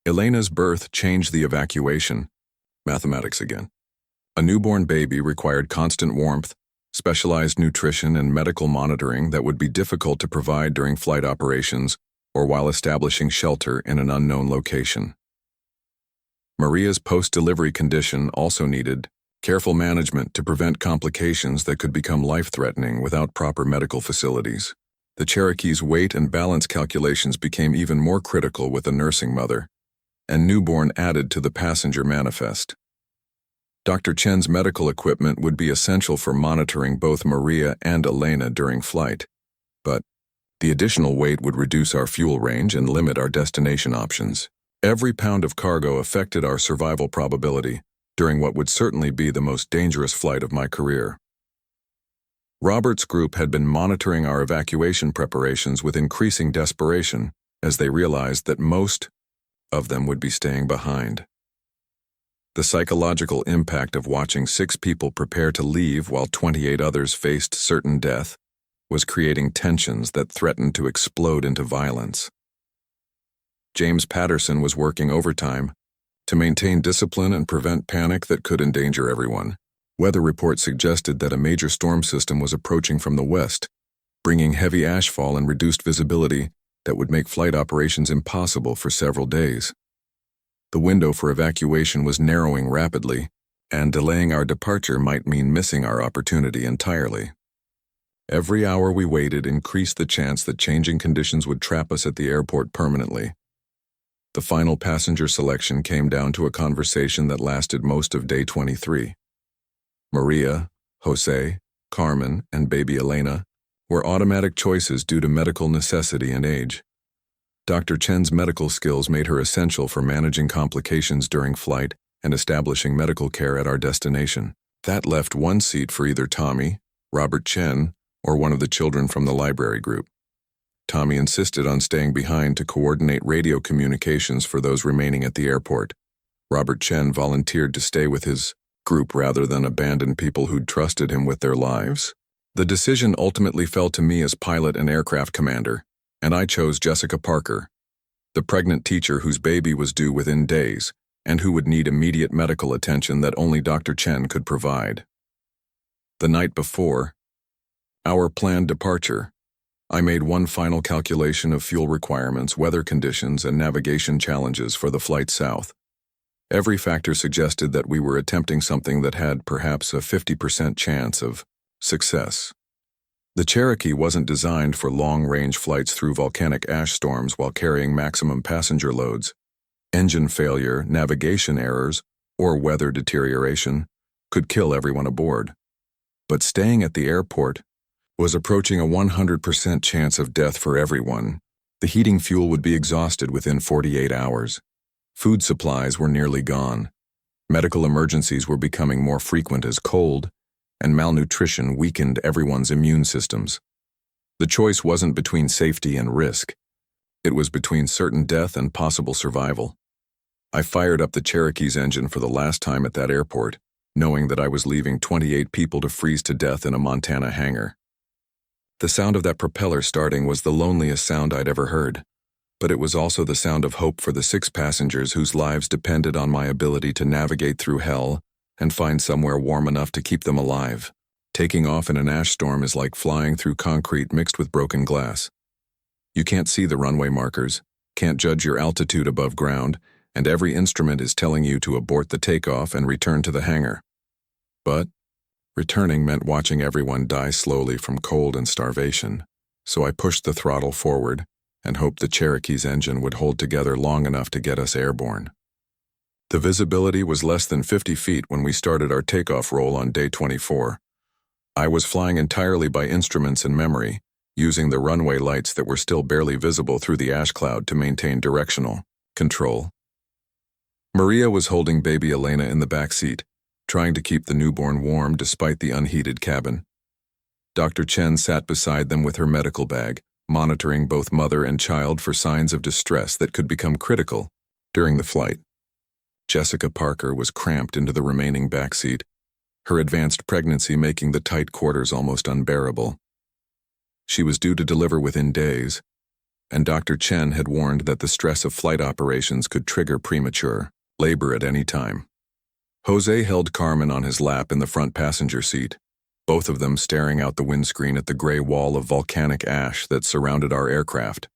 Elena's birth changed the evacuation. Mathematics again. A newborn baby required constant warmth, specialized nutrition, and medical monitoring that would be difficult to provide during flight operations or while establishing shelter in an unknown location. Maria's post-delivery condition also needed careful management to prevent complications that could become life-threatening without proper medical facilities. The Cherokee's weight and balance calculations became even more critical with a nursing mother, and newborn added to the passenger manifest. Dr. Chen's medical equipment would be essential for monitoring both Maria and Elena during flight, but the additional weight would reduce our fuel range and limit our destination options. Every pound of cargo affected our survival probability during what would certainly be the most dangerous flight of my career. Robert's group had been monitoring our evacuation preparations with increasing desperation as they realized that most of them would be staying behind. The psychological impact of watching 6 people prepare to leave while 28 others faced certain death was creating tensions that threatened to explode into violence. James Patterson was working overtime to maintain discipline and prevent panic that could endanger everyone. Weather reports suggested that a major storm system was approaching from the west, bringing heavy ashfall and reduced visibility that would make flight operations impossible for several days. The window for evacuation was narrowing rapidly, and delaying our departure might mean missing our opportunity entirely. Every hour we waited increased the chance that changing conditions would trap us at the airport permanently. The final passenger selection came down to a conversation that lasted most of day 23. Maria, Jose, Carmen, and baby Elena were automatic choices due to medical necessity and age. Dr. Chen's medical skills made her essential for managing complications during flight and establishing medical care at our destination. That left one seat for either Tommy, Robert Chen, or one of the children from the library group. Tommy insisted on staying behind to coordinate radio communications for those remaining at the airport. Robert Chen volunteered to stay with his group rather than abandon people who'd trusted him with their lives. The decision ultimately fell to me as pilot and aircraft commander, and I chose Jessica Parker, the pregnant teacher whose baby was due within days and who would need immediate medical attention that only Dr. Chen could provide. The night before our planned departure, I made one final calculation of fuel requirements, weather conditions, and navigation challenges for the flight south. Every factor suggested that we were attempting something that had perhaps a 50% chance of success. The Cherokee wasn't designed for long-range flights through volcanic ash storms while carrying maximum passenger loads. Engine failure, navigation errors, or weather deterioration could kill everyone aboard. But staying at the airport was approaching a 100% chance of death for everyone. The heating fuel would be exhausted within 48 hours, Food supplies were nearly gone. Medical emergencies were becoming more frequent as cold, and malnutrition weakened everyone's immune systems. The choice wasn't between safety and risk. It was between certain death and possible survival. I fired up the Cherokee's engine for the last time at that airport, knowing that I was leaving 28 people to freeze to death in a Montana hangar. The sound of that propeller starting was the loneliest sound I'd ever heard, but it was also the sound of hope for the 6 passengers whose lives depended on my ability to navigate through hell and find somewhere warm enough to keep them alive. Taking off in an ash storm is like flying through concrete mixed with broken glass. You can't see the runway markers, can't judge your altitude above ground, and every instrument is telling you to abort the takeoff and return to the hangar. But returning meant watching everyone die slowly from cold and starvation, so I pushed the throttle forward and hoped the Cherokee's engine would hold together long enough to get us airborne. The visibility was less than 50 feet when we started our takeoff roll on day 24. I was flying entirely by instruments and memory, using the runway lights that were still barely visible through the ash cloud to maintain directional control. Maria was holding baby Elena in the back seat, trying to keep the newborn warm despite the unheated cabin. Dr. Chen sat beside them with her medical bag, monitoring both mother and child for signs of distress that could become critical during the flight. Jessica Parker was cramped into the remaining back seat, her advanced pregnancy making the tight quarters almost unbearable. She was due to deliver within days, and Dr. Chen had warned that the stress of flight operations could trigger premature labor at any time. Jose held Carmen on his lap in the front passenger seat, both of them staring out the windscreen at the gray wall of volcanic ash that surrounded our aircraft.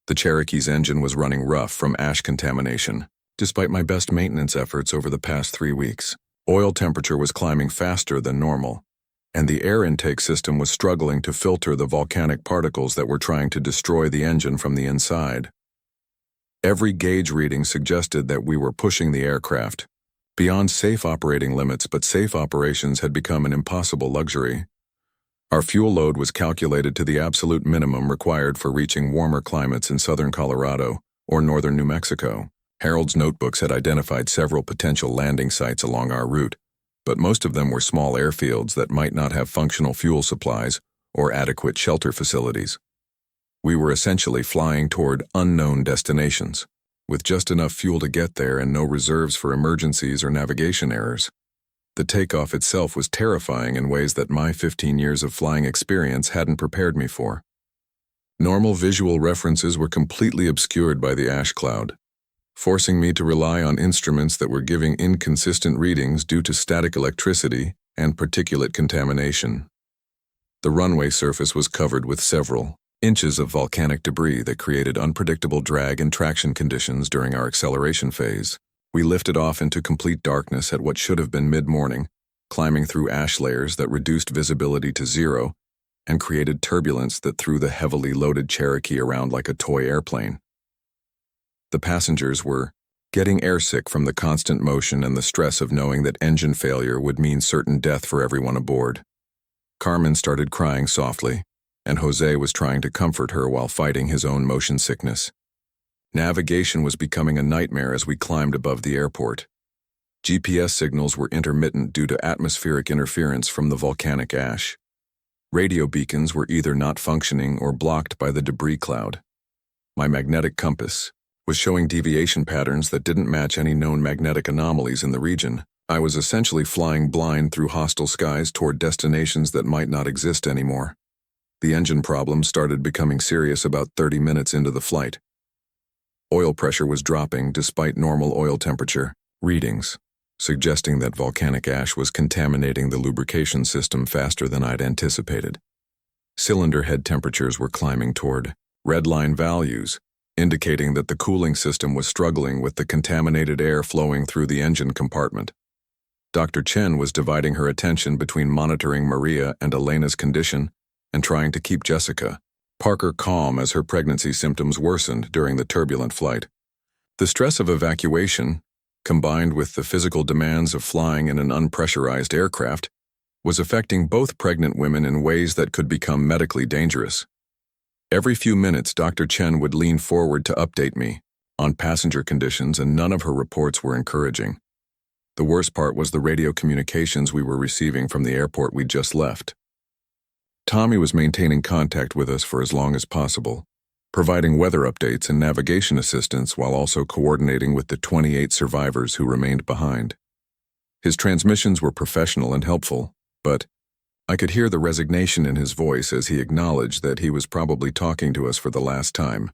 The Cherokee's engine was running rough from ash contamination, despite my best maintenance efforts over the past 3 weeks. Oil temperature was climbing faster than normal, and the air intake system was struggling to filter the volcanic particles that were trying to destroy the engine from the inside. Every gauge reading suggested that we were pushing the aircraft beyond safe operating limits, but safe operations had become an impossible luxury. Our fuel load was calculated to the absolute minimum required for reaching warmer climates in southern Colorado or northern New Mexico. Harold's notebooks had identified several potential landing sites along our route, but most of them were small airfields that might not have functional fuel supplies or adequate shelter facilities. We were essentially flying toward unknown destinations, with just enough fuel to get there and no reserves for emergencies or navigation errors. The takeoff itself was terrifying in ways that my 15 years of flying experience hadn't prepared me for. Normal visual references were completely obscured by the ash cloud, forcing me to rely on instruments that were giving inconsistent readings due to static electricity and particulate contamination. The runway surface was covered with several inches of volcanic debris that created unpredictable drag and traction conditions during our acceleration phase. We lifted off into complete darkness at what should have been mid-morning, climbing through ash layers that reduced visibility to zero and created turbulence that threw the heavily loaded Cherokee around like a toy airplane. The passengers were getting airsick from the constant motion and the stress of knowing that engine failure would mean certain death for everyone aboard. Carmen started crying softly, and Jose was trying to comfort her while fighting his own motion sickness. Navigation was becoming a nightmare as we climbed above the airport. GPS signals were intermittent due to atmospheric interference from the volcanic ash. Radio beacons were either not functioning or blocked by the debris cloud. My magnetic compass was showing deviation patterns that didn't match any known magnetic anomalies in the region. I was essentially flying blind through hostile skies toward destinations that might not exist anymore. The engine problem started becoming serious about 30 minutes into the flight. Oil pressure was dropping despite normal oil temperature readings, suggesting that volcanic ash was contaminating the lubrication system faster than I'd anticipated. Cylinder head temperatures were climbing toward red line values, indicating that the cooling system was struggling with the contaminated air flowing through the engine compartment. Dr. Chen was dividing her attention between monitoring Maria and Elena's condition and trying to keep Jessica Parker calm as her pregnancy symptoms worsened during the turbulent flight. The stress of evacuation, combined with the physical demands of flying in an unpressurized aircraft, was affecting both pregnant women in ways that could become medically dangerous. Every few minutes, Dr. Chen would lean forward to update me, on passenger conditions, and none of her reports were encouraging. The worst part was the radio communications we were receiving from the airport we'd just left. Tommy was maintaining contact with us for as long as possible, providing weather updates and navigation assistance while also coordinating with the 28 survivors who remained behind. His transmissions were professional and helpful, but I could hear the resignation in his voice as he acknowledged that he was probably talking to us for the last time.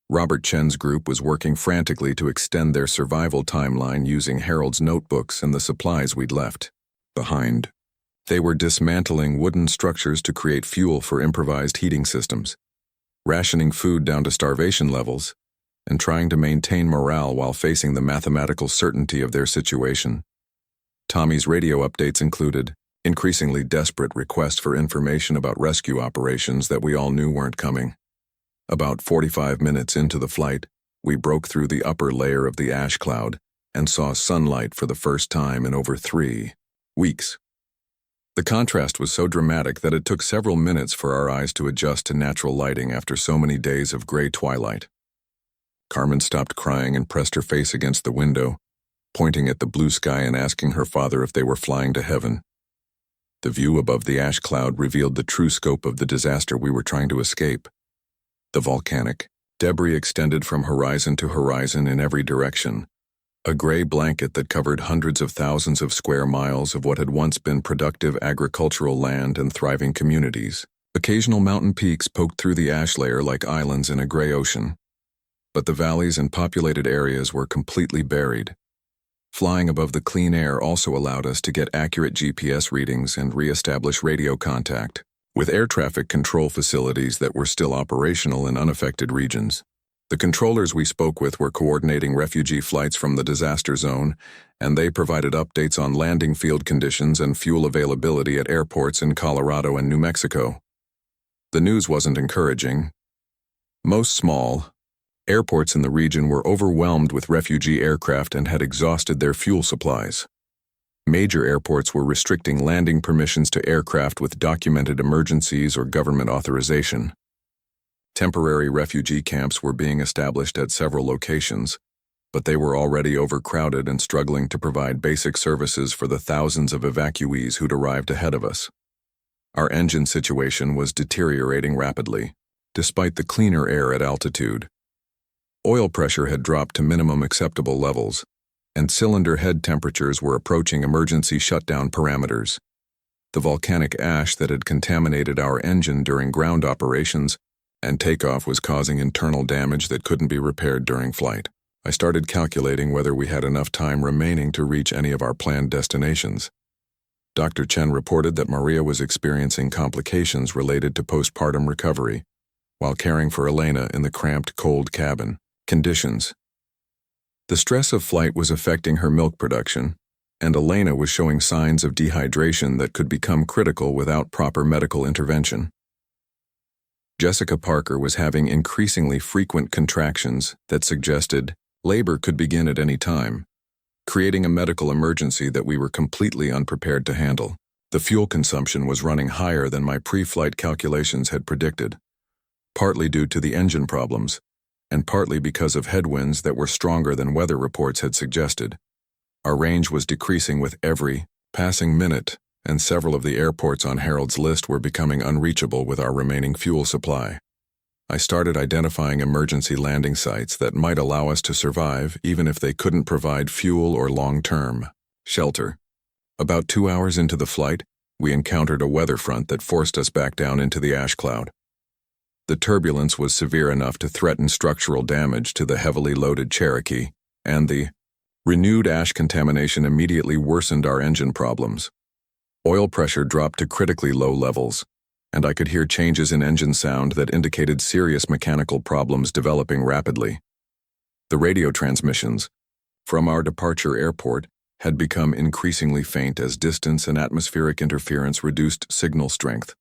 Robert Chen's group was working frantically to extend their survival timeline using Harold's notebooks and the supplies we'd left behind. They were dismantling wooden structures to create fuel for improvised heating systems, rationing food down to starvation levels, and trying to maintain morale while facing the mathematical certainty of their situation. Tommy's radio updates included increasingly desperate requests for information about rescue operations that we all knew weren't coming. About 45 minutes into the flight, we broke through the upper layer of the ash cloud and saw sunlight for the first time in over 3 weeks. The contrast was so dramatic that it took several minutes for our eyes to adjust to natural lighting after so many days of gray twilight. Carmen stopped crying and pressed her face against the window, pointing at the blue sky and asking her father if they were flying to heaven. The view above the ash cloud revealed the true scope of the disaster we were trying to escape. The volcanic debris extended from horizon to horizon in every direction, a gray blanket that covered hundreds of thousands of square miles of what had once been productive agricultural land and thriving communities. Occasional mountain peaks poked through the ash layer like islands in a gray ocean, but the valleys and populated areas were completely buried. Flying above the clean air also allowed us to get accurate GPS readings and re-establish radio contact with air traffic control facilities that were still operational in unaffected regions. The controllers we spoke with were coordinating refugee flights from the disaster zone, and they provided updates on landing field conditions and fuel availability at airports in Colorado and New Mexico. The news wasn't encouraging. Most small airports in the region were overwhelmed with refugee aircraft and had exhausted their fuel supplies. Major airports were restricting landing permissions to aircraft with documented emergencies or government authorization. Temporary refugee camps were being established at several locations, but they were already overcrowded and struggling to provide basic services for the thousands of evacuees who'd arrived ahead of us. Our engine situation was deteriorating rapidly, despite the cleaner air at altitude. Oil pressure had dropped to minimum acceptable levels, and cylinder head temperatures were approaching emergency shutdown parameters. The volcanic ash that had contaminated our engine during ground operations and takeoff was causing internal damage that couldn't be repaired during flight. I started calculating whether we had enough time remaining to reach any of our planned destinations. Dr. Chen reported that Maria was experiencing complications related to postpartum recovery, while caring for Elena in the cramped, cold cabin conditions. The stress of flight was affecting her milk production, and Elena was showing signs of dehydration that could become critical without proper medical intervention. Jessica Parker was having increasingly frequent contractions that suggested labor could begin at any time, creating a medical emergency that we were completely unprepared to handle. The fuel consumption was running higher than my pre-flight calculations had predicted, partly due to the engine problems, and partly because of headwinds that were stronger than weather reports had suggested. Our range was decreasing with every passing minute, and several of the airports on Harold's list were becoming unreachable with our remaining fuel supply. I started identifying emergency landing sites that might allow us to survive even if they couldn't provide fuel or long-term shelter. About 2 hours into the flight, we encountered a weather front that forced us back down into the ash cloud. The turbulence was severe enough to threaten structural damage to the heavily loaded Cherokee, and the renewed ash contamination immediately worsened our engine problems. Oil pressure dropped to critically low levels, and I could hear changes in engine sound that indicated serious mechanical problems developing rapidly. The radio transmissions from our departure airport had become increasingly faint as distance and atmospheric interference reduced signal strength.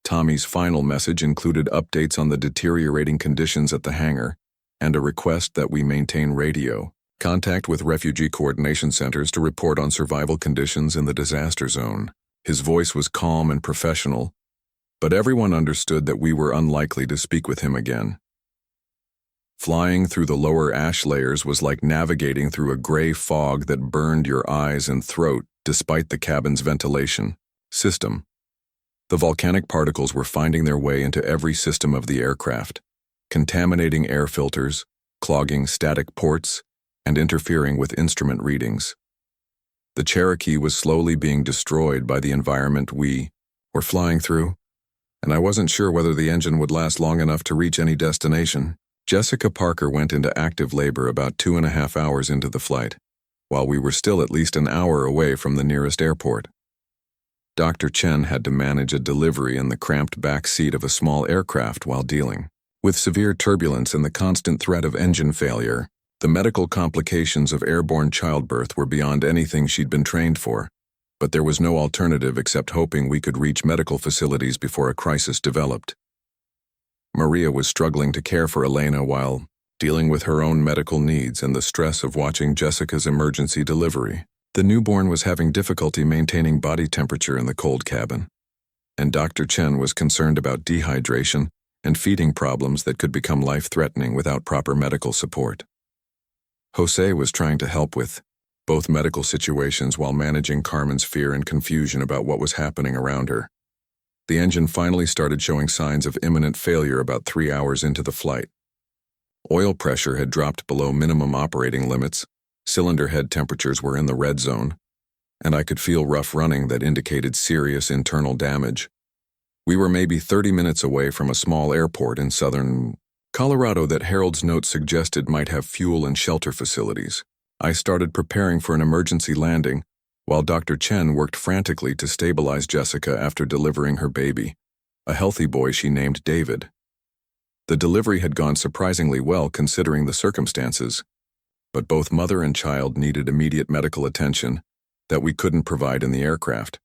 Tommy's final message included updates on the deteriorating conditions at the hangar and a request that we maintain radio contact with refugee coordination centers to report on survival conditions in the disaster zone. His voice was calm and professional, but everyone understood that we were unlikely to speak with him again. Flying through the lower ash layers was like navigating through a gray fog that burned your eyes and throat despite the cabin's ventilation system. The volcanic particles were finding their way into every system of the aircraft, contaminating air filters, clogging static ports, and interfering with instrument readings. The Cherokee was slowly being destroyed by the environment we were flying through, and I wasn't sure whether the engine would last long enough to reach any destination. Jessica Parker went into active labor about 2.5 hours into the flight, while we were still at least an hour away from the nearest airport. Dr. Chen had to manage a delivery in the cramped back seat of a small aircraft while dealing with severe turbulence and the constant threat of engine failure. The medical complications of airborne childbirth were beyond anything she'd been trained for, but there was no alternative except hoping we could reach medical facilities before a crisis developed. Maria was struggling to care for Elena while dealing with her own medical needs and the stress of watching Jessica's emergency delivery. The newborn was having difficulty maintaining body temperature in the cold cabin, and Dr. Chen was concerned about dehydration and feeding problems that could become life-threatening without proper medical support. Jose was trying to help with both medical situations while managing Carmen's fear and confusion about what was happening around her. The engine finally started showing signs of imminent failure about 3 hours into the flight. Oil pressure had dropped below minimum operating limits, cylinder head temperatures were in the red zone, and I could feel rough running that indicated serious internal damage. We were maybe 30 minutes away from a small airport in southern Colorado that Harold's note suggested might have fuel and shelter facilities. I started preparing for an emergency landing, while Dr. Chen worked frantically to stabilize Jessica after delivering her baby, a healthy boy she named David. The delivery had gone surprisingly well considering the circumstances, but both mother and child needed immediate medical attention that we couldn't provide in the aircraft.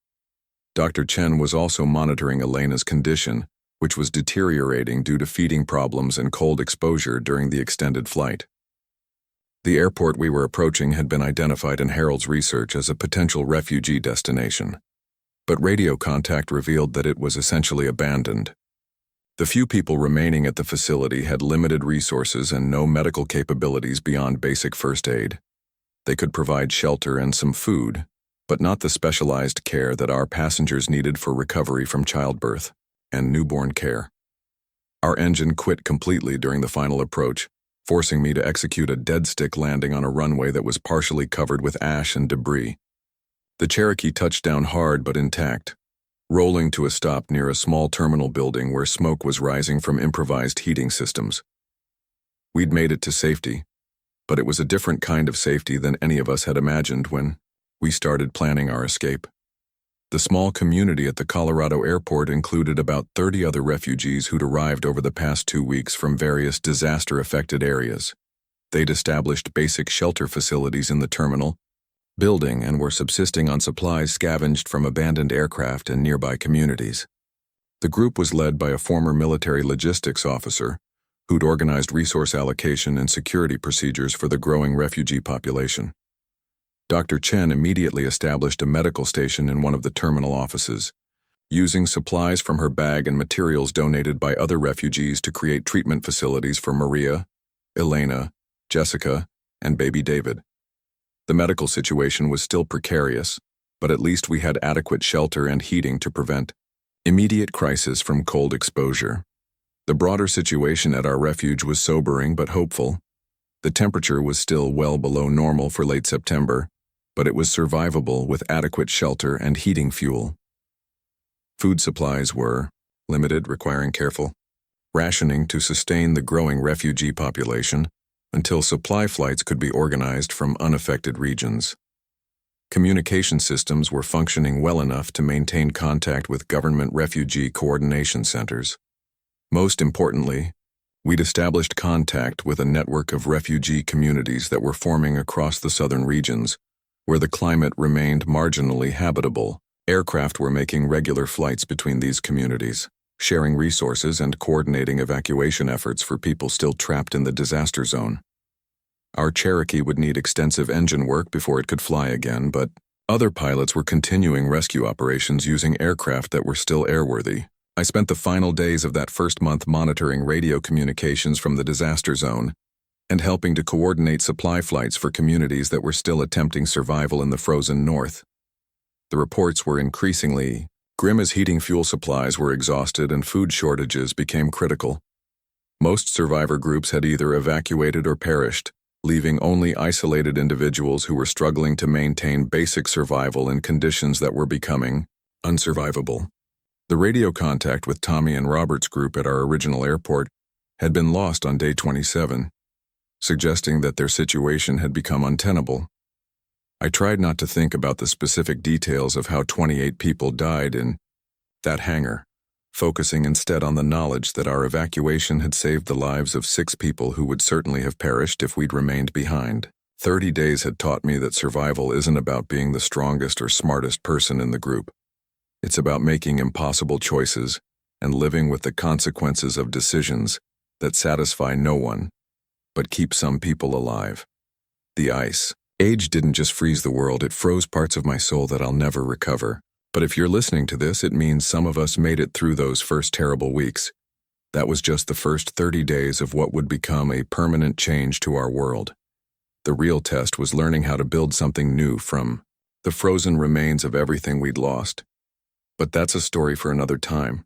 Dr. Chen was also monitoring Elena's condition, which was deteriorating due to feeding problems and cold exposure during the extended flight. The airport we were approaching had been identified in Harold's research as a potential refugee destination, but radio contact revealed that it was essentially abandoned. The few people remaining at the facility had limited resources and no medical capabilities beyond basic first aid. They could provide shelter and some food, but not the specialized care that our passengers needed for recovery from childbirth and newborn care. Our engine quit completely during the final approach, forcing me to execute a dead-stick landing on a runway that was partially covered with ash and debris. The Cherokee touched down hard but intact, rolling to a stop near a small terminal building where smoke was rising from improvised heating systems. We'd made it to safety, but it was a different kind of safety than any of us had imagined when we started planning our escape. The small community at the Colorado airport included about 30 other refugees who'd arrived over the past 2 weeks from various disaster-affected areas. They'd established basic shelter facilities in the terminal building and were subsisting on supplies scavenged from abandoned aircraft and nearby communities. The group was led by a former military logistics officer who'd organized resource allocation and security procedures for the growing refugee population. Dr. Chen immediately established a medical station in one of the terminal offices, using supplies from her bag and materials donated by other refugees to create treatment facilities for Maria, Elena, Jessica, and baby David. The medical situation was still precarious, but at least we had adequate shelter and heating to prevent immediate crisis from cold exposure. The broader situation at our refuge was sobering but hopeful. The temperature was still well below normal for late September, but it was survivable with adequate shelter and heating fuel. Food supplies were limited, requiring careful rationing to sustain the growing refugee population until supply flights could be organized from unaffected regions. Communication systems were functioning well enough to maintain contact with government refugee coordination centers. Most importantly, we'd established contact with a network of refugee communities that were forming across the southern regions, where the climate remained marginally habitable. Aircraft were making regular flights between these communities, sharing resources and coordinating evacuation efforts for people still trapped in the disaster zone. Our Cherokee would need extensive engine work before it could fly again, but other pilots were continuing rescue operations using aircraft that were still airworthy. I spent the final days of that first month monitoring radio communications from the disaster zone and helping to coordinate supply flights for communities that were still attempting survival in the frozen north. The reports were increasingly grim as heating fuel supplies were exhausted and food shortages became critical. Most survivor groups had either evacuated or perished, leaving only isolated individuals who were struggling to maintain basic survival in conditions that were becoming unsurvivable. The radio contact with Tommy and Robert's group at our original airport had been lost on day 27, suggesting that their situation had become untenable. I tried not to think about the specific details of how 28 people died in that hangar, focusing instead on the knowledge that our evacuation had saved the lives of 6 people who would certainly have perished if we'd remained behind. 30 days had taught me that survival isn't about being the strongest or smartest person in the group. It's about making impossible choices and living with the consequences of decisions that satisfy no one, but keep some people alive. The ice age didn't just freeze the world, it froze parts of my soul that I'll never recover. But if you're listening to this, it means some of us made it through those first terrible weeks. That was just the first 30 days of what would become a permanent change to our world. The real test was learning how to build something new from the frozen remains of everything we'd lost. But that's a story for another time.